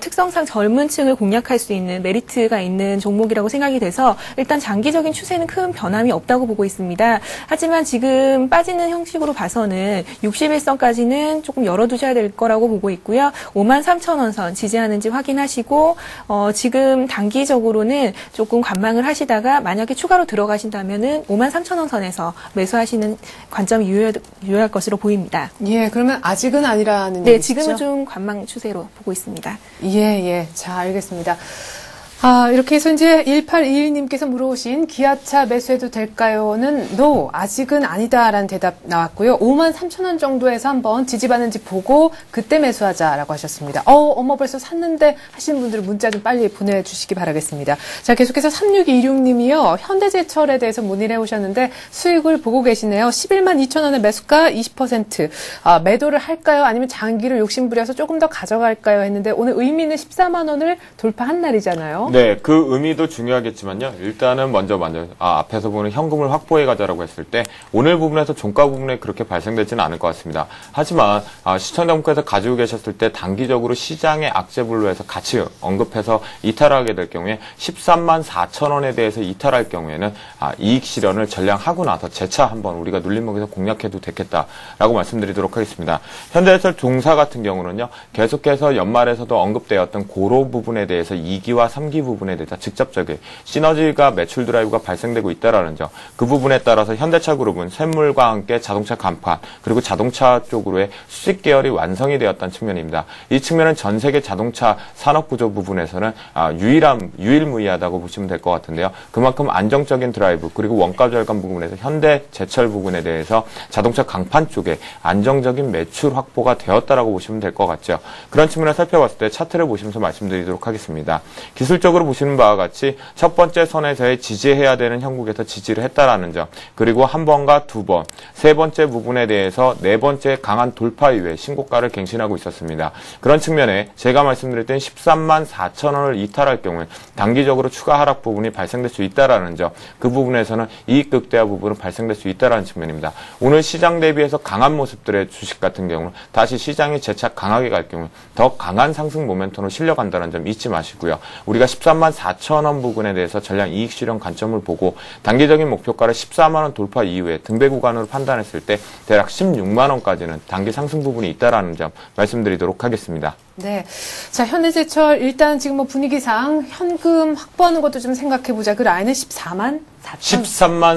특성상 젊은 층을 공략할 수 있는 메리트가 있는 종목이라고 생각이 돼서 일단 장기적인 추세는 큰 변함이 없다고 보고 있습니다. 하지만 지금 빠지는 형식으로 봐서는 61선까지는 조금 열어두셔야 될 거라고 보고 있고요. 53,000원 선 지지하는지 확인하시고 지금 단기적으로는 조금 관망을 하시다가 만약에 추가로 들어가신다면은 53,000원 선에서 매수하시는 관점이 유효할 것으로 보입니다. 예, 그러면 아직은 아니라는 네, 얘기시죠? 지금은 좀 관망 추세로 보고 있습니다. 예. 자, 알겠습니다. 이렇게 해서 이제 1821님께서 물어오신 기아차 매수해도 될까요?는 no, 아직은 아니다라는 대답 나왔고요. 53,000원 정도에서 한번 지지받는지 보고 그때 매수하자라고 하셨습니다. 어머 벌써 샀는데 하시는 분들은 문자 좀 빨리 보내주시기 바라겠습니다. 자, 계속해서 3626님이요. 현대제철에 대해서 문의를 해오셨는데 수익을 보고 계시네요. 112,000원의 매수가 20%. 매도를 할까요? 아니면 장기를 욕심부려서 조금 더 가져갈까요? 했는데 오늘 의미는 14만 원을 돌파한 날이잖아요. 네, 그 의미도 중요하겠지만요. 일단은 먼저 앞에서 보는 현금을 확보해 가자라고 했을 때 오늘 부분에서 종가 부분에 그렇게 발생되지는 않을 것 같습니다. 하지만 시청자분께서 가지고 계셨을 때 단기적으로 시장의 악재분류에서 같이 언급해서 이탈하게 될 경우에 13만 4천 원에 대해서 이탈할 경우에는 이익 실현을 전량하고 나서 재차 한번 우리가 눌림목에서 공략해도 되겠다라고 말씀드리도록 하겠습니다. 현대해설 종사 같은 경우는요. 계속해서 연말에서도 언급되었던 고로 부분에 대해서 2기와 3기 부분에 대해서 직접적인 시너지가 매출 드라이브가 발생되고 있다라는 점, 그 부분에 따라서 현대차 그룹은 샘물과 함께 자동차 간판 그리고 자동차 쪽으로의 수직 계열이 완성이 되었다는 측면입니다. 이 측면은 전 세계 자동차 산업 구조 부분에서는 유일무이하다고 보시면 될 것 같은데요. 그만큼 안정적인 드라이브 그리고 원가 절감 부분에서 현대제철 부분에 대해서 자동차 강판 쪽에 안정적인 매출 확보가 되었다라고 보시면 될 것 같죠. 그런 측면을 살펴봤을 때 차트를 보시면서 말씀드리도록 하겠습니다. 기술적으로 보시는 바와 같이 첫 번째 선에서의 지지해야 되는 형국에서 지지를 했다라는 점, 그리고 한 번과 두 번, 세 번째 부분에 대해서 네 번째 강한 돌파 이후에 신고가를 갱신하고 있었습니다. 그런 측면에 제가 말씀드렸던 13만 4천 원을 이탈할 경우에 단기적으로 추가 하락 부분이 발생될 수 있다라는 점, 그 부분에서는 이익 극대화 부분은 발생될 수 있다라는 측면입니다. 오늘 시장 대비해서 강한 모습들의 주식 같은 경우는 다시 시장이 재차 강하게 갈 경우 더 강한 상승 모멘텀으로 실려간다는 점 잊지 마시고요. 우리가 13만 4천 원 부분에 대해서 전량 이익 실현 관점을 보고 단기적인 목표가를 14만 원 돌파 이후에 등배 구간으로 판단했을 때 대략 16만 원까지는 단기 상승 부분이 있다라는 점 말씀드리도록 하겠습니다. 네. 자, 현대제철 일단 지금 뭐 분위기상 현금 확보하는 것도 좀 생각해보자. 그 라인은 13만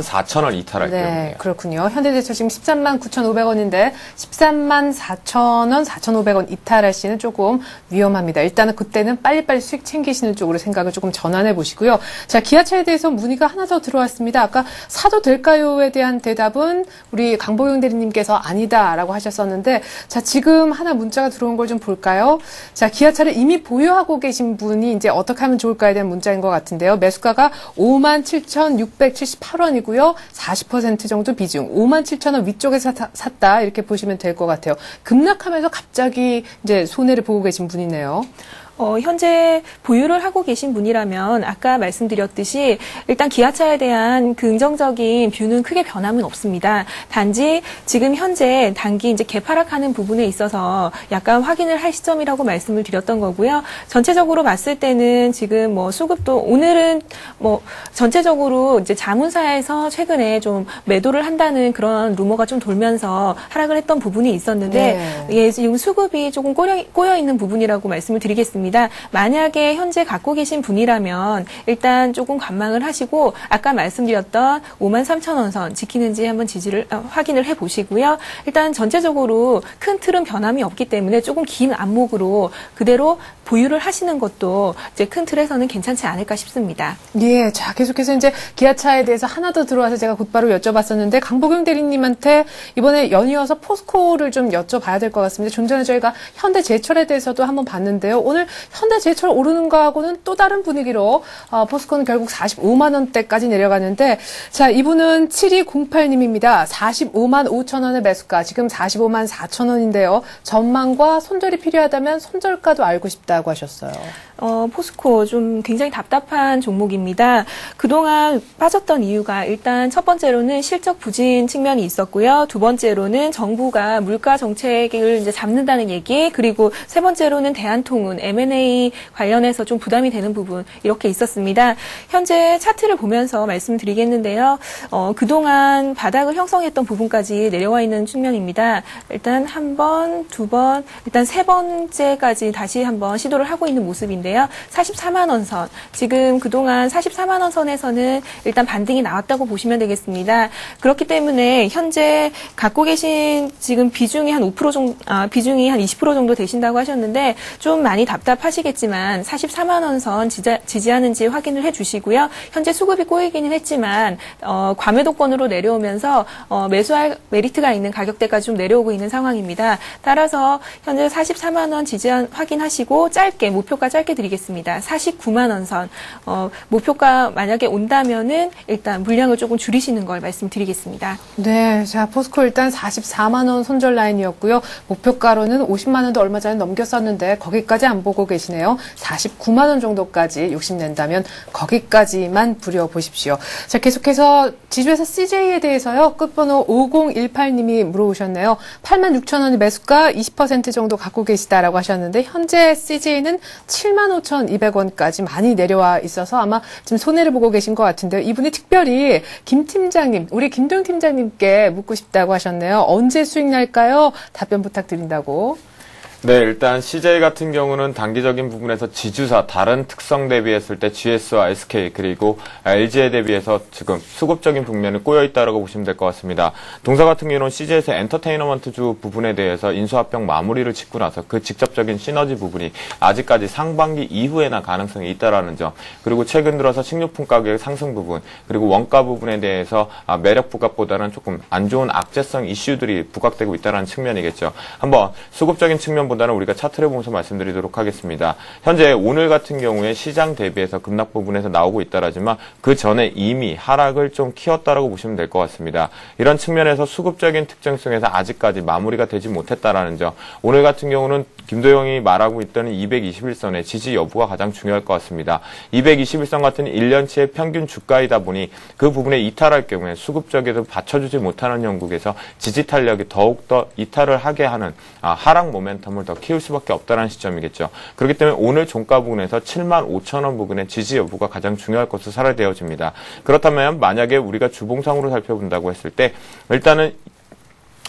4천 원 이탈할 네, 경우에요. 그렇군요. 현대제철 지금 13만 9,500원인데 13만 4천 원, 4,500원 이탈할 시는 조금 위험합니다. 일단은 그때는 빨리빨리 수익 챙기시는 쪽으로 생각을 조금 전환해 보시고요. 자, 기아차에 대해서 문의가 하나 더 들어왔습니다. 아까 사도 될까요에 대한 대답은 우리 강보영 대리님께서 아니다라고 하셨었는데, 자, 지금 하나 문자가 들어온 걸 좀 볼까요? 자, 기아차를 이미 보유하고 계신 분이 이제 어떻게 하면 좋을까에 대한 문자인 것 같은데요. 매수가가 57,678원이고요. 40% 정도 비중, 57,000원 위쪽에서 샀다 이렇게 보시면 될 것 같아요. 급락하면서 갑자기 이제 손해를 보고 계신 분이네요. 현재 보유를 하고 계신 분이라면 아까 말씀드렸듯이 일단 기아차에 대한 긍정적인 뷰는 크게 변함은 없습니다. 단지 지금 현재 단기 이제 개파락하는 부분에 있어서 약간 확인을 할 시점이라고 말씀을 드렸던 거고요. 전체적으로 봤을 때는 지금 뭐 수급도 오늘은 뭐 전체적으로 이제 자문사에서 최근에 좀 매도를 한다는 그런 루머가 좀 돌면서 하락을 했던 부분이 있었는데 예, 지금 수급이 조금 꼬여 있는 부분이라고 말씀을 드리겠습니다. 만약에 현재 갖고 계신 분이라면 일단 조금 관망을 하시고 아까 말씀드렸던 53,000원 선 지키는지 한번 확인을 해보시고요. 일단 전체적으로 큰 틀은 변함이 없기 때문에 조금 긴 안목으로 그대로 보유를 하시는 것도 이제 큰 틀에서는 괜찮지 않을까 싶습니다. 예, 자, 계속해서 이제 기아차에 대해서 하나 더 들어와서 제가 곧바로 여쭤봤었는데 강보경 대리님한테 이번에 연이어서 포스코를 좀 여쭤봐야 될 것 같습니다. 좀 전에 저희가 현대제철에 대해서도 한번 봤는데요. 오늘 현대제철 오르는 거하고는 또 다른 분위기로 포스코는 결국 45만 원대까지 내려가는데, 자, 이분은 7208님입니다. 45만 5천 원의 매수가, 지금 45만 4천 원인데요. 전망과 손절이 필요하다면 손절가도 알고 싶다고 하셨어요. 포스코 좀 굉장히 답답한 종목입니다. 그동안 빠졌던 이유가 일단 첫 번째로는 실적 부진 측면이 있었고요. 두 번째로는 정부가 물가 정책을 이제 잡는다는 얘기, 그리고 세 번째로는 대한통운 M&A 관련해서 좀 부담이 되는 부분 이렇게 있었습니다. 현재 차트를 보면서 말씀드리겠는데요. 그동안 바닥을 형성했던 부분까지 내려와 있는 측면입니다. 일단 한 번, 두 번, 일단 세 번째까지 다시 한번 시도를 하고 있는 모습인데요. 44만 원 선. 지금 그동안 44만 원 선에서는 일단 반등이 나왔다고 보시면 되겠습니다. 그렇기 때문에 현재 갖고 계신 지금 비중이 한 5% 정도, 비중이 한 20% 정도 되신다고 하셨는데 좀 많이 답답하시겠지만 44만 원 선 지지하는지 확인을 해 주시고요. 현재 수급이 꼬이기는 했지만 과매도권으로 내려오면서 매수할 메리트가 있는 가격대까지 좀 내려오고 있는 상황입니다. 따라서 현재 44만 원 지지 확인하시고 짧게 목표가 짧게 드리겠습니다. 49만 원 선. 목표가 만약에 온다면은 일단 물량을 조금 줄이시는 걸 말씀드리겠습니다. 네, 자 포스코 일단 44만 원 손절 라인이었고요. 목표가로는 50만 원도 얼마 전에 넘겼었는데 거기까지 안 보고 계시네요. 49만 원 정도까지 욕심낸다면 거기까지만 부려보십시오. 자, 계속해서 지주회사 CJ에 대해서요. 끝번호 5018님이 물어보셨네요. 86,000원이 매수가 20% 정도 갖고 계시다라고 하셨는데 현재 CJ는 75,200원까지 많이 내려와 있어서 아마 지금 손해를 보고 계신 것 같은데요. 이분이 특별히 김 팀장님, 우리 김도영 팀장님께 묻고 싶다고 하셨네요. 언제 수익 날까요? 답변 부탁드린다고. 네, 일단 CJ 같은 경우는 단기적인 부분에서 지주사 다른 특성 대비했을 때 GS와 SK 그리고 LG에 대비해서 지금 수급적인 국면에 꼬여 있다라고 보시면 될 것 같습니다. 동사 같은 경우는 CJ에서 엔터테인먼트주 부분에 대해서 인수합병 마무리를 짓고 나서 그 직접적인 시너지 부분이 아직까지 상반기 이후에나 가능성이 있다라는 점, 그리고 최근 들어서 식료품 가격 상승 부분, 그리고 원가 부분에 대해서 매력 부각보다는 조금 안 좋은 악재성 이슈들이 부각되고 있다는 측면이겠죠. 한번 수급적인 측면보다는 우리가 차트를 보면서 말씀드리도록 하겠습니다. 현재 오늘 같은 경우에 시장 대비해서 급락 부분에서 나오고 있다라지만 그 전에 이미 하락을 좀 키웠다라고 보시면 될 것 같습니다. 이런 측면에서 수급적인 특징성에서 아직까지 마무리가 되지 못했다라는 점, 오늘 같은 경우는 김도영이 말하고 있던 221선의 지지 여부가 가장 중요할 것 같습니다. 221선 같은 1년치의 평균 주가이다 보니 그 부분에 이탈할 경우에 수급적에도 받쳐주지 못하는 영국에서 지지 탄력이 더욱더 이탈을 하게 하는 하락 모멘텀을 더 키울 수밖에 없다는 시점이겠죠. 그렇기 때문에 오늘 종가 부분에서 75,000원 부분의 지지 여부가 가장 중요할 것으로 살아되어집니다. 그렇다면 만약에 우리가 주봉상으로 살펴본다고 했을 때 일단은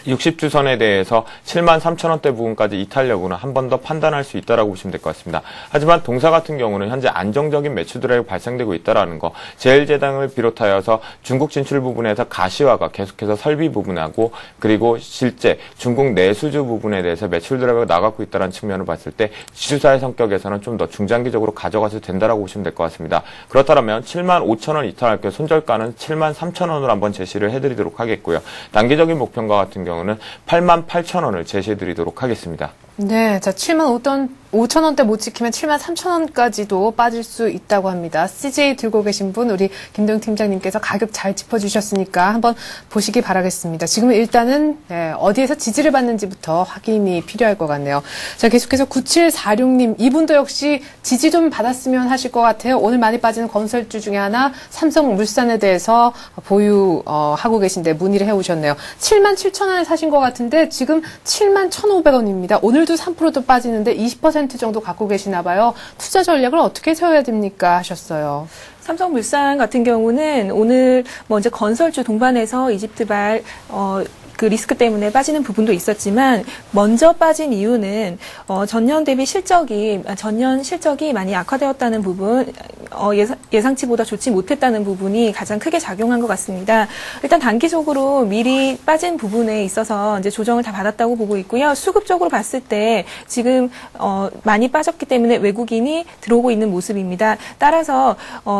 60주선에 대해서 73,000원대 부분까지 이탈 여부는 한 번 더 판단할 수 있다라고 보시면 될 것 같습니다. 하지만 동사 같은 경우는 현재 안정적인 매출 드라이브 발생되고 있다라는 거, 제일제당을 비롯하여서 중국 진출 부분에서 가시화가 계속해서 설비 부분하고 그리고 실제 중국 내수주 부분에 대해서 매출 드라이브가 나가고 있다는 측면을 봤을 때 지주사의 성격에서는 좀 더 중장기적으로 가져가도 된다라고 보시면 될 것 같습니다. 그렇다면 75,000원 이탈할 경우 손절가는 73,000원으로 한번 제시를 해드리도록 하겠고요. 단기적인 목표가 같은 경우는 88,000원을 제시해드리도록 하겠습니다. 네, 자 75,000원대 못 지키면 73,000원까지도 빠질 수 있다고 합니다. CJ 들고 계신 분 우리 김도영 팀장님께서 가격 잘 짚어주셨으니까 한번 보시기 바라겠습니다. 지금은 일단은 어디에서 지지를 받는지부터 확인이 필요할 것 같네요. 자, 계속해서 9746님, 이분도 역시 지지 좀 받았으면 하실 것 같아요. 오늘 많이 빠지는 건설주 중에 하나 삼성물산에 대해서 보유하고 계신데 문의를 해오셨네요. 77,000원에 사신 것 같은데 지금 71,500원입니다. 오늘도 3%도 빠지는데 20% 정도 갖고 계시나 봐요. 투자 전략을 어떻게 세워야 됩니까? 하셨어요. 삼성물산 같은 경우는 오늘 먼저 건설주 동반해서 이집트발 그 리스크 때문에 빠지는 부분도 있었지만 먼저 빠진 이유는 전년 대비 전년 실적이 많이 악화되었다는 부분, 예상치보다 좋지 못했다는 부분이 가장 크게 작용한 것 같습니다. 일단 단기적으로 미리 빠진 부분에 있어서 이제 조정을 다 받았다고 보고 있고요. 수급적으로 봤을 때 지금 많이 빠졌기 때문에 외국인이 들어오고 있는 모습입니다. 따라서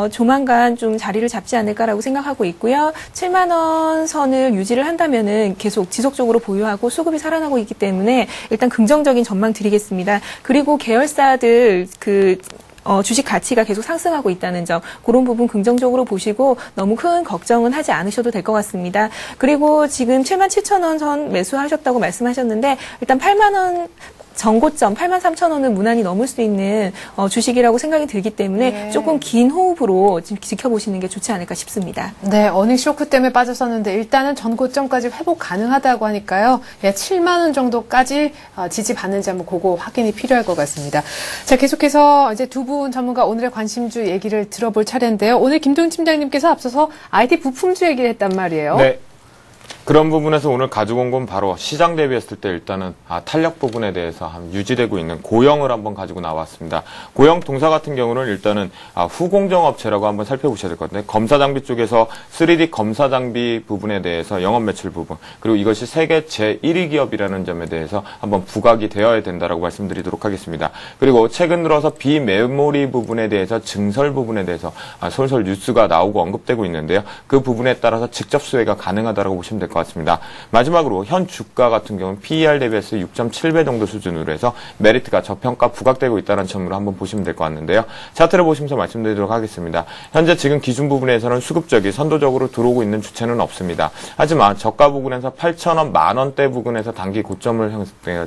조만간 좀 자리를 잡지 않을까라고 생각하고 있고요. 7만 원 선을 유지를 한다면은 계속 지속적으로 보유하고 수급이 살아나고 있기 때문에 일단 긍정적인 전망 드리겠습니다. 그리고 계열사들 주식 가치가 계속 상승하고 있다는 점, 그런 부분 긍정적으로 보시고 너무 큰 걱정은 하지 않으셔도 될 것 같습니다. 그리고 지금 77,000원 선 매수하셨다고 말씀하셨는데 일단 8만 원 전고점 83,000원은 무난히 넘을 수 있는 주식이라고 생각이 들기 때문에 네. 조금 긴 호흡으로 지켜보시는 게 좋지 않을까 싶습니다. 네, 어닝 쇼크 때문에 빠졌었는데 일단은 전고점까지 회복 가능하다고 하니까요. 7만 원 정도까지 지지받는지 한번 그거 확인이 필요할 것 같습니다. 자, 계속해서 이제 두 분 전문가 오늘의 관심주 얘기를 들어볼 차례인데요. 오늘 김동인 팀장님께서 앞서서 IT 부품주 얘기를 했단 말이에요. 네. 그런 부분에서 오늘 가지고 온 건 바로 시장 대비했을 때 일단은 탄력 부분에 대해서 유지되고 있는 고영을 한번 가지고 나왔습니다. 고영 동사 같은 경우는 일단은 후공정업체라고 한번 살펴보셔야 될 것 같은데 검사 장비 쪽에서 3D 검사 장비 부분에 대해서 영업 매출 부분 그리고 이것이 세계 제1위 기업이라는 점에 대해서 한번 부각이 되어야 된다라고 말씀드리도록 하겠습니다. 그리고 최근 들어서 비메모리 부분에 대해서 증설 부분에 대해서 솔솔 뉴스가 나오고 언급되고 있는데요. 그 부분에 따라서 직접 수혜가 가능하다라고 보시면 될 것 같습니다. 마지막으로 현 주가 같은 경우는 PER 대비해서 6.7배 정도 수준으로 해서 메리트가 저평가 부각되고 있다는 점으로 한번 보시면 될 것 같는데요. 차트를 보시면서 말씀드리도록 하겠습니다. 현재 지금 기준 부분에서는 수급적이 선도적으로 들어오고 있는 주체는 없습니다. 하지만 저가 부분에서 8,000원, 만원대 부분에서 단기 고점을 형성해서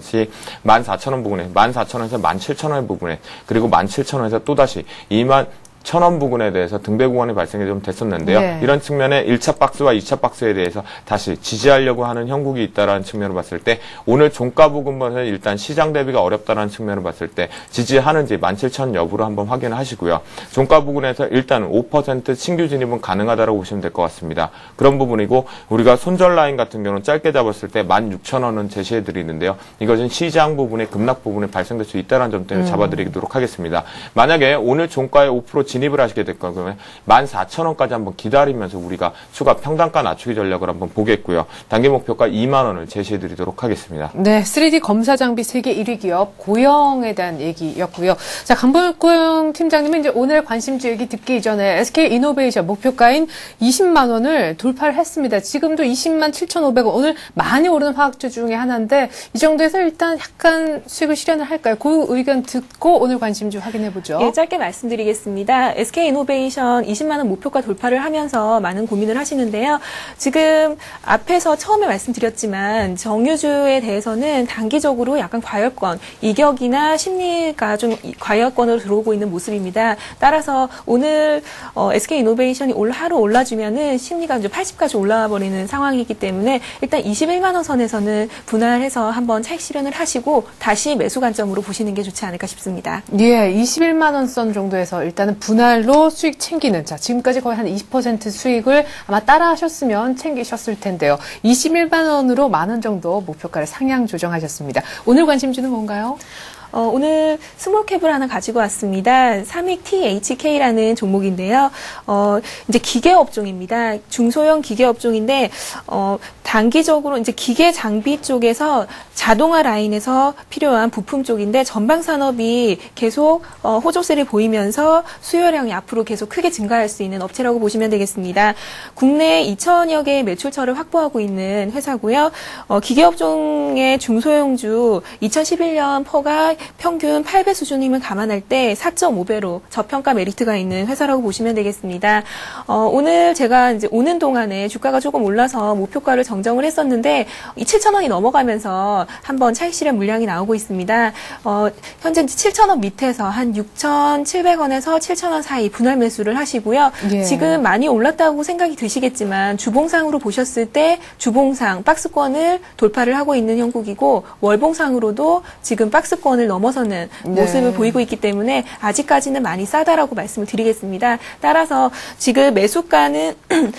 14,000원 부분에, 14,000원에서 17,000원 부분에, 그리고 17,000원에서 또다시 21,000원 부분에 대해서 등배 구간이 발생이 좀 됐었는데요. 네. 이런 측면에 1차 박스와 2차 박스에 대해서 다시 지지하려고 하는 형국이 있다라는 측면을 봤을 때 오늘 종가 부분에서 일단 시장 대비가 어렵다라는 측면을 봤을 때 지지하는지 17,000 여부로 한번 확인을 하시고요. 종가 부분에서 일단 5% 신규 진입은 가능하다고 보시면 될 것 같습니다. 그런 부분이고 우리가 손절 라인 같은 경우는 짧게 잡았을 때 16,000원은 제시해 드리는데요. 이것은 시장 부분에 급락 부분에 발생될 수 있다는 점 때문에 잡아드리도록 하겠습니다. 만약에 오늘 종가에 5% 진입을 하시게 될 거면 14,000원까지 한번 기다리면서 우리가 추가 평단가 낮추기 전략을 한번 보겠고요. 단기 목표가 2만 원을 제시해 드리도록 하겠습니다. 네, 3D 검사 장비 세계 1위 기업 고영에 대한 얘기였고요. 자, 강보영 팀장님은 이제 오늘 관심주 얘기 듣기 이전에 SK 이노베이션 목표가인 20만 원을 돌파를 했습니다. 지금도 20만 7,500원. 오늘 많이 오르는 화학주 중에 하나인데 이 정도에서 일단 약간 수익을 실현을 할까요? 그 의견 듣고 오늘 관심주 확인해 보죠. 예, 짧게 말씀드리겠습니다. SK이노베이션 20만 원 목표가 돌파를 하면서 많은 고민을 하시는데요. 지금 앞에서 처음에 말씀드렸지만 정유주에 대해서는 단기적으로 약간 과열권, 이격이나 심리가 좀 과열권으로 들어오고 있는 모습입니다. 따라서 오늘 SK이노베이션이 하루 올라주면은 심리가 이제 80까지 올라와 버리는 상황이기 때문에 일단 21만 원 선에서는 분할해서 한번 차익 실현을 하시고 다시 매수 관점으로 보시는 게 좋지 않을까 싶습니다. 예, 21만 원 선 정도에서 일단은 분할로 수익 챙기는, 자, 지금까지 거의 한 20% 수익을 아마 따라 하셨으면 챙기셨을 텐데요. 21만 원으로 만 원 정도 목표가를 상향 조정하셨습니다. 오늘 관심주는 뭔가요? 오늘 스몰캡을 하나 가지고 왔습니다. 삼익 THK라는 종목인데요. 이제 기계 업종입니다. 중소형 기계 업종인데, 단기적으로 이제 기계 장비 쪽에서 자동화 라인에서 필요한 부품 쪽인데 전방 산업이 계속 호조세를 보이면서 수요량이 앞으로 계속 크게 증가할 수 있는 업체라고 보시면 되겠습니다. 국내 2천여 개의 매출처를 확보하고 있는 회사고요. 기계 업종의 중소형주 2011년 퍼가 평균 8배 수준임을 감안할 때 4.5배로 저평가 메리트가 있는 회사라고 보시면 되겠습니다. 오늘 제가 이제 오는 동안에 주가가 조금 올라서 목표가를 정정을 했었는데 7,000원이 넘어가면서 한번 차익 실현 물량이 나오고 있습니다. 현재 7,000원 밑에서 한 6,700원에서 7,000원 사이 분할 매수를 하시고요. 예. 지금 많이 올랐다고 생각이 드시겠지만 주봉상으로 보셨을 때 주봉상 박스권을 돌파를 하고 있는 형국이고 월봉상으로도 지금 박스권을 넘어서는 모습을 보이고 있기 때문에 아직까지는 많이 싸다라고 말씀을 드리겠습니다. 따라서 지금 매수가는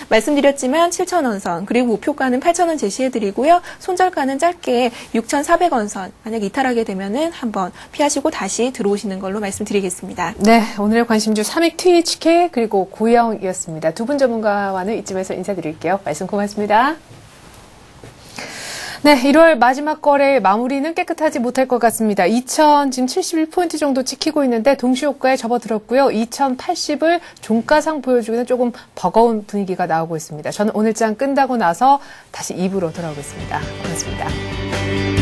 말씀드렸지만 7,000원 선 그리고 목표가는 8,000원 제시해드리고요. 손절가는 짧게 6,400원 선 만약 이탈하게 되면은 한번 피하시고 다시 들어오시는 걸로 말씀드리겠습니다. 네, 오늘의 관심주 삼익 THK 그리고 고영이었습니다. 두 분 전문가와는 이쯤에서 인사드릴게요. 말씀 고맙습니다. 네, 1월 마지막 거래 마무리는 깨끗하지 못할 것 같습니다. 2,071포인트 정도 지키고 있는데 동시효과에 접어들었고요. 2,080을 종가상 보여주기는 조금 버거운 분위기가 나오고 있습니다. 저는 오늘 장 끝나고 나서 다시 2부로 돌아오겠습니다. 고맙습니다.